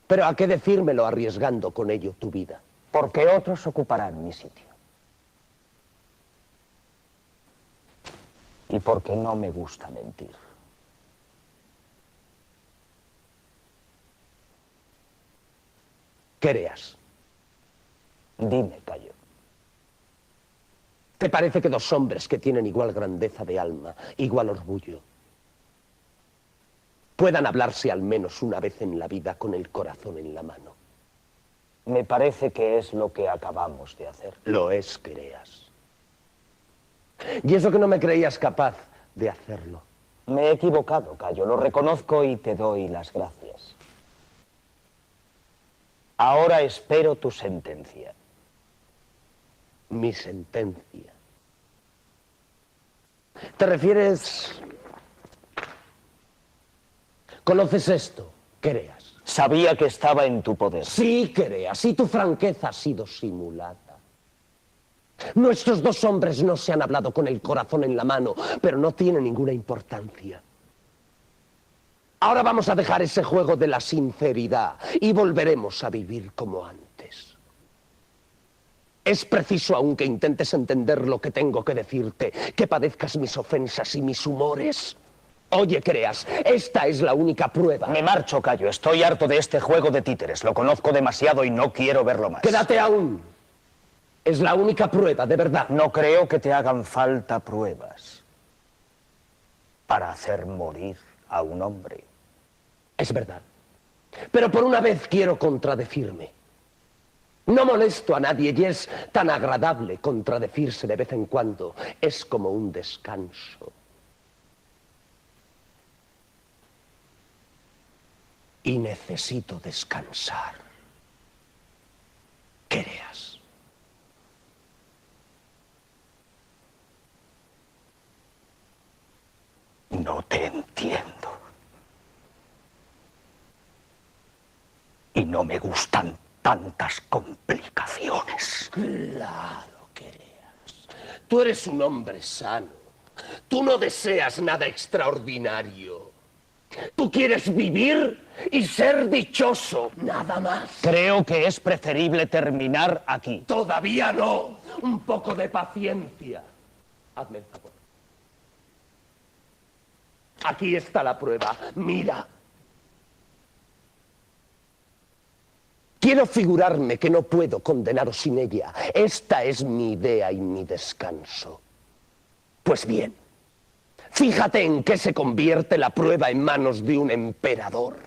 Pero ¿a qué decírmelo arriesgando con ello tu vida? Porque otros ocuparán mi sitio. Y porque no me gusta mentir. Creas. Dime, Cayo. ¿Te parece que dos hombres que tienen igual grandeza de alma, igual orgullo, puedan hablarse al menos una vez en la vida con el corazón en la mano? Me parece que es lo que acabamos de hacer. Lo es, Creas. Y eso que no me creías capaz de hacerlo. Me he equivocado, Cayo. Lo reconozco y te doy las gracias. Ahora espero tu sentencia. Mi sentencia. ¿Te refieres? ¿Conoces esto? Creas. Sabía que estaba en tu poder. Sí, Creas, y tu franqueza ha sido simulada. Nuestros dos hombres no se han hablado con el corazón en la mano, pero no tiene ninguna importancia. Ahora vamos a dejar ese juego de la sinceridad y volveremos a vivir como antes. Es preciso aún que intentes entender lo que tengo que decirte, que padezcas mis ofensas y mis humores. Oye, Creas, esta es la única prueba. Me marcho, Cayo. Estoy harto de este juego de títeres. Lo conozco demasiado y no quiero verlo más. Quédate aún. Es la única prueba, de verdad. No creo que te hagan falta pruebas para hacer morir a un hombre. Es verdad. Pero por una vez quiero contradecirme. No molesto a nadie y es tan agradable contradecirse de vez en cuando. Es como un descanso. Y necesito descansar. Creas. No te entiendo. Y no me gustan tantas complicaciones. Claro, Creas. Tú eres un hombre sano. Tú no deseas nada extraordinario. Tú quieres vivir y ser dichoso, nada más. Creo que es preferible terminar aquí. Todavía no. Un poco de paciencia. Hazme el favor. Aquí está la prueba. Mira. Quiero figurarme que no puedo condenaros sin ella. Esta es mi idea y mi descanso. Pues bien, fíjate en qué se convierte la prueba en manos de un emperador.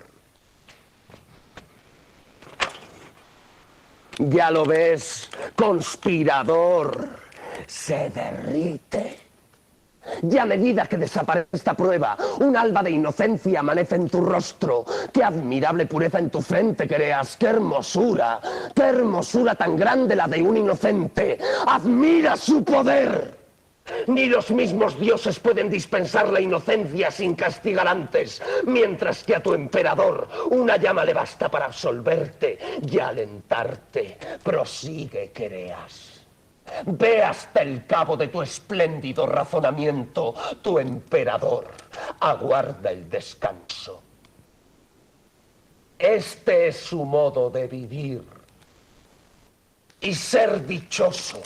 Ya lo ves, conspirador, se derrite. Y a medida que desaparece esta prueba, un alba de inocencia amanece en tu rostro. ¡Qué admirable pureza en tu frente creas! ¡Qué hermosura! ¡Qué hermosura tan grande la de un inocente! ¡Admira su poder! Ni los mismos dioses pueden dispensar la inocencia sin castigar antes, mientras que a tu emperador una llama le basta para absolverte y alentarte. Prosigue, creas. Ve hasta el cabo de tu espléndido razonamiento. Tu emperador aguarda el descanso. Este es su modo de vivir y ser dichoso.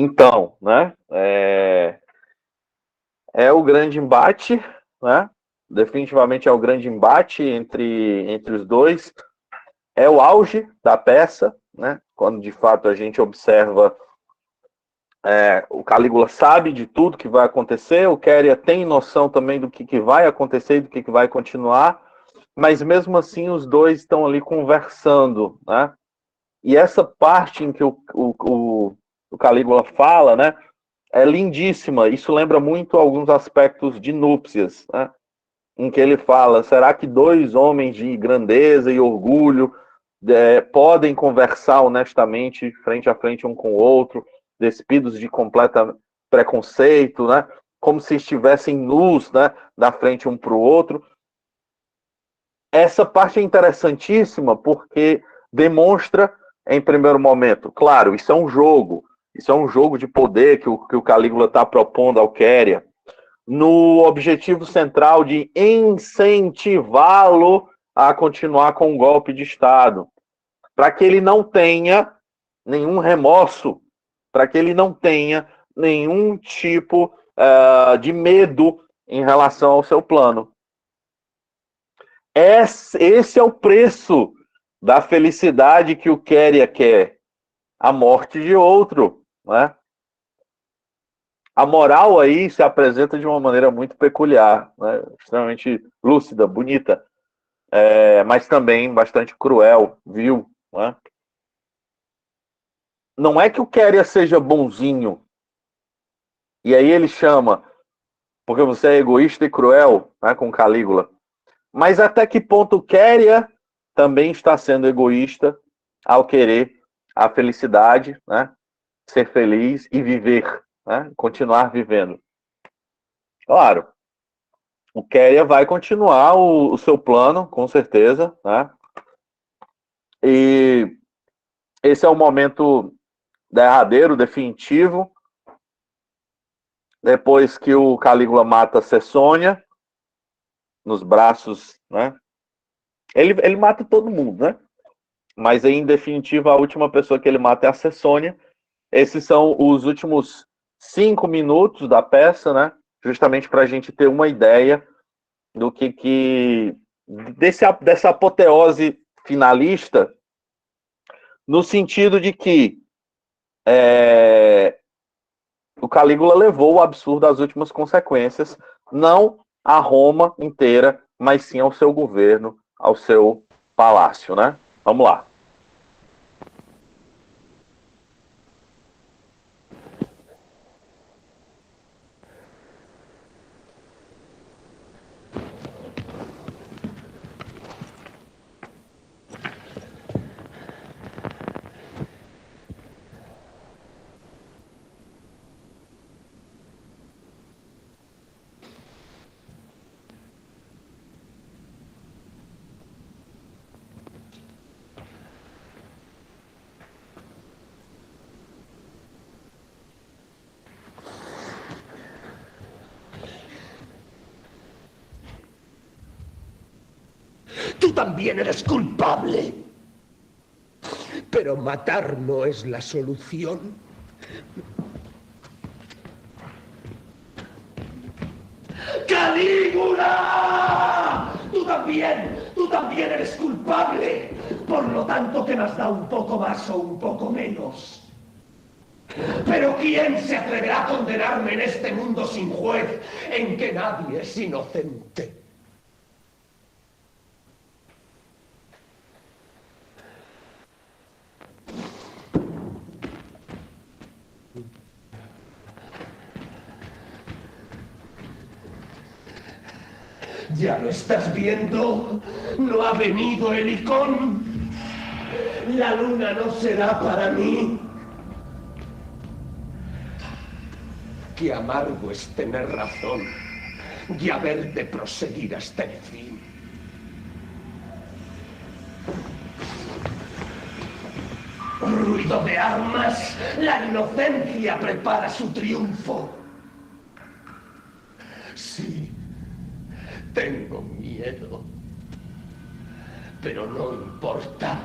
Então, né? É o grande embate, né? Definitivamente é o grande embate entre os dois. É o auge da peça, né? Quando de fato a gente observa o Calígula sabe de tudo que vai acontecer, o Quéria tem noção também do que vai acontecer e do que vai continuar, mas mesmo assim os dois estão ali conversando, né? E essa parte em que o Calígula fala, né, é lindíssima. Isso lembra muito alguns aspectos de Núpcias, né, em que ele fala: será que dois homens de grandeza e orgulho podem conversar honestamente, frente a frente um com o outro, despidos de completo preconceito, né, como se estivessem nus, né, da frente um para o outro? Essa parte é interessantíssima porque demonstra, em primeiro momento, claro, isso é um jogo de poder que o Calígula está propondo ao Quéria, no objetivo central de incentivá-lo a continuar com o golpe de Estado, para que ele não tenha nenhum remorso, para que ele não tenha nenhum tipo de medo em relação ao seu plano. Esse é o preço da felicidade que o Quéria quer, a morte de outro, né? A moral aí se apresenta de uma maneira muito peculiar, né? Extremamente lúcida, bonita, mas também bastante cruel, vil, né? Não é que o Quéria seja bonzinho, e aí ele chama, porque você é egoísta e cruel, né, com Calígula, mas até que ponto o Quéria também está sendo egoísta ao querer a felicidade, né? Ser feliz e viver, né? Continuar vivendo. Claro, o Quéria vai continuar o seu plano, com certeza, né? E esse é o momento derradeiro, definitivo, depois que o Calígula mata Cessônia nos braços, né? Ele mata todo mundo, né? Mas em definitiva a última pessoa que ele mata é a Cessônia. Esses são os últimos 5 minutos da peça, né? Justamente para a gente ter uma ideia do dessa apoteose finalista, no sentido de que o Calígula levou o absurdo às últimas consequências, não a Roma inteira, mas sim ao seu governo, ao seu palácio, né? Vamos lá. también eres culpable. Pero matar no es la solución. ¡Calígula! Tú también eres culpable. Por lo tanto, ¿qué más da un poco más o un poco menos? Pero ¿quién se atreverá a condenarme en este mundo sin juez, en que nadie es inocente? ¿Ya lo estás viendo? ¿No ha venido el Helicón? La luna no será para mí. Qué amargo es tener razón y haber de proseguir hasta el fin. Ruido de armas, la inocencia prepara su triunfo. Sí, tengo miedo, pero no importa.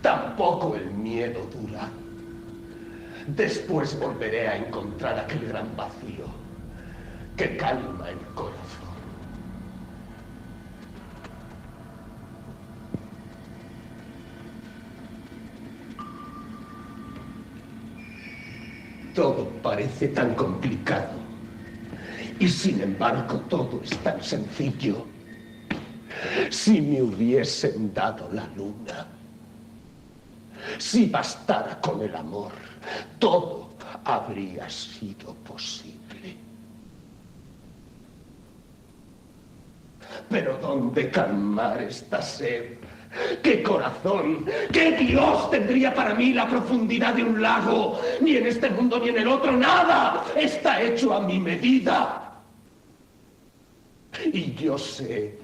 Tampoco el miedo dura. Después volveré a encontrar aquel gran vacío que calma el corazón. Todo parece tan complicado y sin embargo todo es tan sencillo. Si me hubiesen dado la luna, si bastara con el amor, todo habría sido posible. Pero ¿dónde calmar esta sed? ¿Qué corazón? ¿Qué Dios tendría para mí la profundidad de un lago? Ni en este mundo ni en el otro, nada. Está hecho a mi medida. Y yo sé,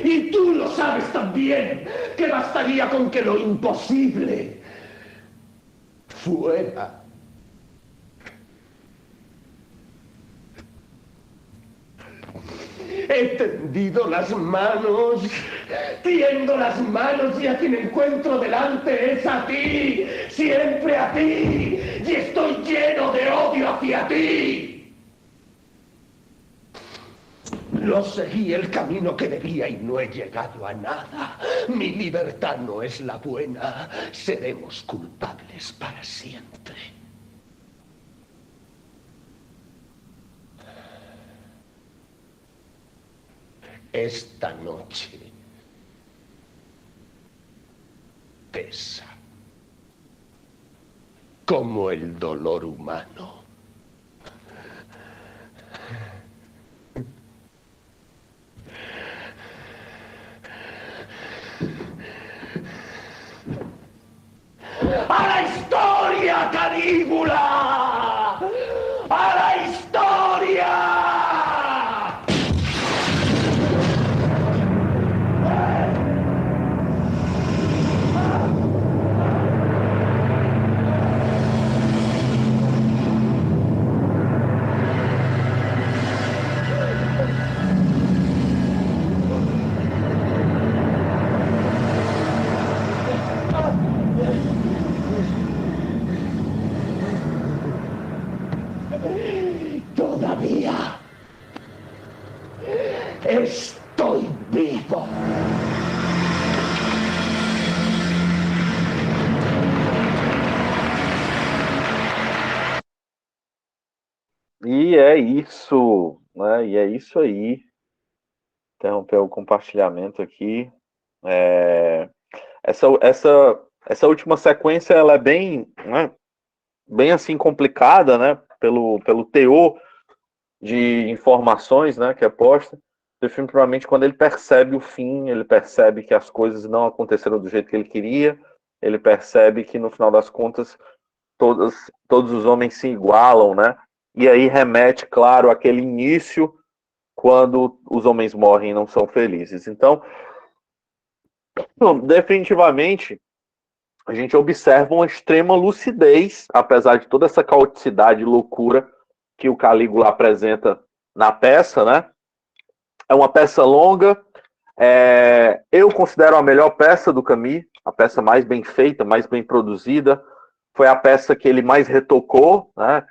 y tú lo sabes también, que bastaría con que lo imposible fuera. He tendido las manos, tiendo las manos y a quien encuentro delante es a ti, siempre a ti, y estoy lleno de odio hacia ti. No seguí el camino que debía y no he llegado a nada. Mi libertad no es la buena. Seremos culpables para siempre. Esta noche pesa como el dolor humano. ¡A la historia, Calígula! ¡A la historia! Todavía estoy vivo. E é isso, né? E é isso aí. Interromper o compartilhamento aqui. Essa última sequência ela é bem, né, bem assim complicada, né? Pelo teor de informações, né, que é posta. Definitivamente, quando ele percebe o fim, ele percebe que as coisas não aconteceram do jeito que ele queria, ele percebe que, no final das contas, todos os homens se igualam, né? E aí remete, claro, àquele início, quando os homens morrem e não são felizes. Então, definitivamente, a gente observa uma extrema lucidez, apesar de toda essa caoticidade e loucura que o Calígula apresenta na peça, né? É uma peça longa. Eu considero a melhor peça do Camus, a peça mais bem feita, mais bem produzida. Foi a peça que ele mais retocou, né?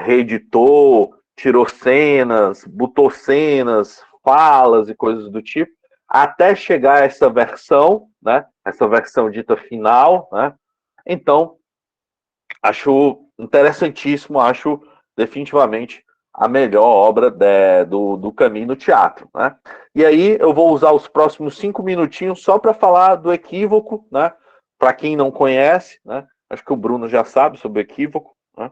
Reeditou, tirou cenas, botou cenas, falas e coisas do tipo, até chegar a essa versão, né? Essa versão dita final, né? Então, acho interessantíssimo, acho definitivamente a melhor obra do Camus no teatro, né? E aí eu vou usar os próximos 5 minutinhos só para falar do Equívoco, né? Para quem não conhece, né? Acho que o Bruno já sabe sobre o Equívoco, né?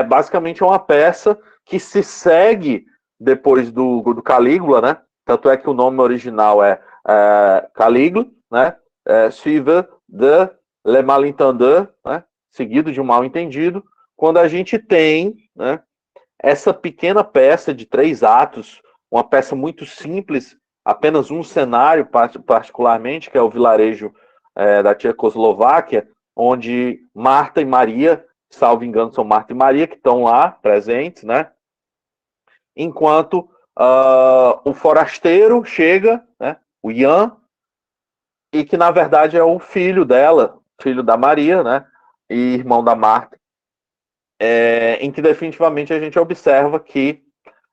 Basicamente é uma peça que se segue depois do Calígula, né? Tanto é que o nome original é Calígula, né? Suivi de Le Malentendeur, né? Seguido de um mal-entendido, quando a gente tem, né, essa pequena peça de 3 atos, uma peça muito simples, apenas um cenário particularmente, que é o vilarejo da Tchecoslováquia, onde Marta e Maria, salvo engano são Marta e Maria, que estão lá presentes, né? Enquanto o forasteiro chega, né, o Ian, e que na verdade é o filho dela, filho da Maria, né, e irmão da Marta, em que definitivamente a gente observa que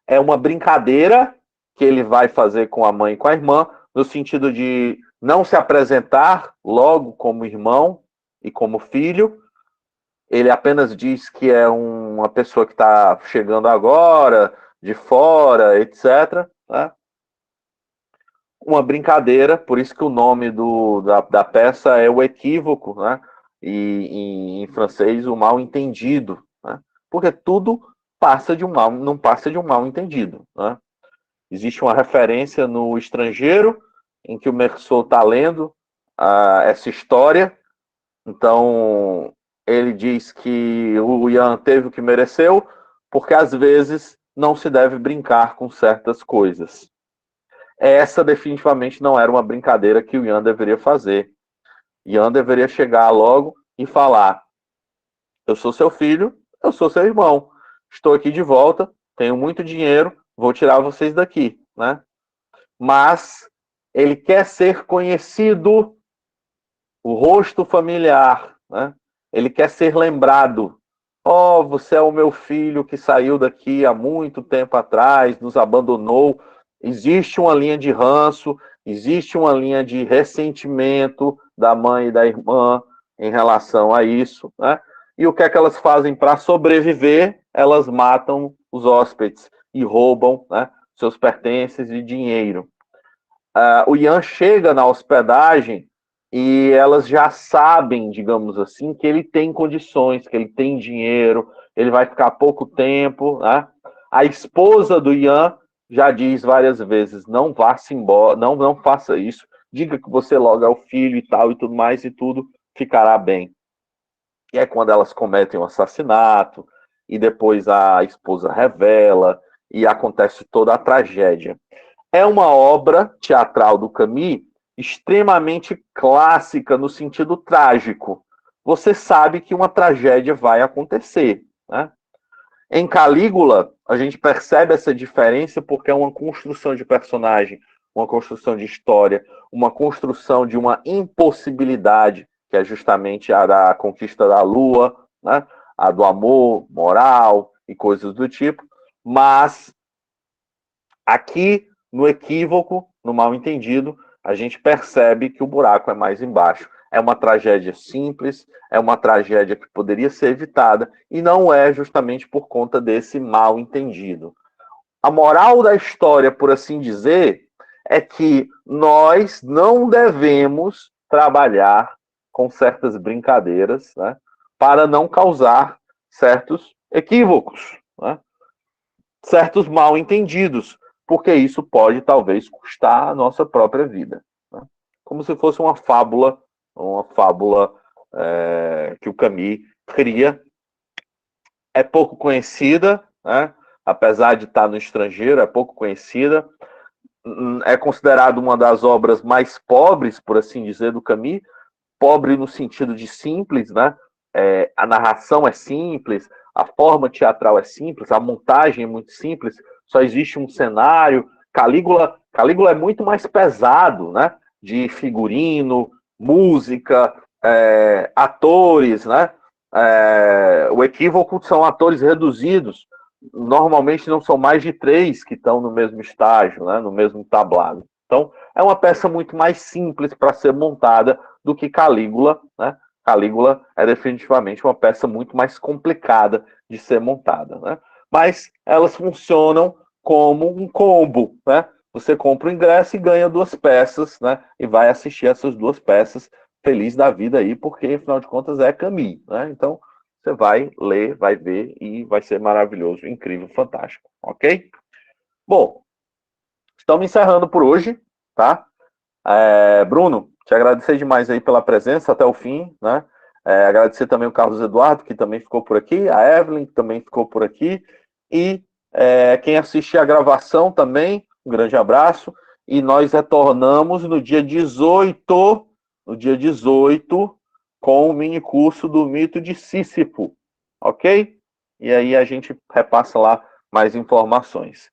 é uma brincadeira que ele vai fazer com a mãe e com a irmã, no sentido de não se apresentar logo como irmão e como filho. Ele apenas diz que é uma pessoa que está chegando agora, de fora, etc. Né? Uma brincadeira, por isso que o nome da peça é O Equívoco, né? E em francês, o mal entendido, né? Porque tudo passa de não passa de um mal entendido, né? Existe uma referência no Estrangeiro, em que o Meursault está lendo essa história. Então, ele diz que o Ian teve o que mereceu, porque às vezes não se deve brincar com certas coisas. Essa definitivamente não era uma brincadeira que o Ian deveria fazer. Ian deveria chegar logo e falar: eu sou seu filho, eu sou seu irmão, estou aqui de volta, tenho muito dinheiro, vou tirar vocês daqui, né? Mas ele quer ser conhecido, o rosto familiar, né? Ele quer ser lembrado. Oh, você é o meu filho que saiu daqui há muito tempo atrás, nos abandonou. Existe uma linha de ranço, existe uma linha de ressentimento da mãe e da irmã em relação a isso, né? E o que é que elas fazem para sobreviver? Elas matam os hóspedes e roubam, né, seus pertences e dinheiro. O Ian chega na hospedagem e elas já sabem, digamos assim, que ele tem condições, que ele tem dinheiro, ele vai ficar pouco tempo, né? A esposa do Ian já diz várias vezes: não vá-se embora, não faça isso, diga que você logo é o filho e tal e tudo mais, e tudo ficará bem. E é quando elas cometem o assassinato, e depois a esposa revela, e acontece toda a tragédia. É uma obra teatral do Camus extremamente clássica no sentido trágico. Você sabe que uma tragédia vai acontecer, né? Em Calígula, a gente percebe essa diferença porque é uma construção de personagem, uma construção de história, uma construção de uma impossibilidade, que é justamente a da conquista da lua, né? A do amor moral e coisas do tipo. Mas aqui, no Equívoco, no Mal-Entendido, a gente percebe que o buraco é mais embaixo. É uma tragédia simples, é uma tragédia que poderia ser evitada, e não é justamente por conta desse mal-entendido. A moral da história, por assim dizer, é que nós não devemos trabalhar com certas brincadeiras, né, para não causar certos equívocos, né, certos mal-entendidos, porque isso pode, talvez, custar a nossa própria vida. Né? Como se fosse uma fábula que o Camus cria. É pouco conhecida, né? Apesar de estar no estrangeiro, é pouco conhecida. É considerado uma das obras mais pobres, por assim dizer, do Camus. Pobre no sentido de simples, né? A narração é simples, a forma teatral é simples, a montagem é muito simples, só existe um cenário Calígula é muito mais pesado, né? De figurino, música, atores, né? O equívoco são atores reduzidos. Normalmente não são mais de 3 que estão no mesmo estágio, né? No mesmo tablado. Então, é uma peça muito mais simples para ser montada do que Calígula, né? Calígula é definitivamente uma peça muito mais complicada de ser montada, né? Mas elas funcionam como um combo, né? Você compra o ingresso e ganha 2 peças, né? E vai assistir essas 2 peças feliz da vida aí, porque afinal de contas é Camille, né? Então você vai ler, vai ver e vai ser maravilhoso, incrível, fantástico, ok? Bom, estamos encerrando por hoje, tá? Bruno, te agradecer demais aí pela presença até o fim, né? Agradecer também o Carlos Eduardo, que também ficou por aqui, a Evelyn, que também ficou por aqui, e quem assistiu a gravação também, um grande abraço, e nós retornamos no dia 18, com o mini curso do mito de Sísifo, ok? E aí a gente repassa lá mais informações.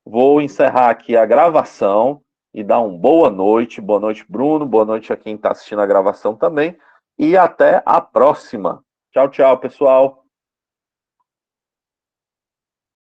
Vou encerrar aqui a gravação e dar uma boa noite Bruno, boa noite a quem está assistindo a gravação também, e até a próxima. Tchau, tchau, pessoal.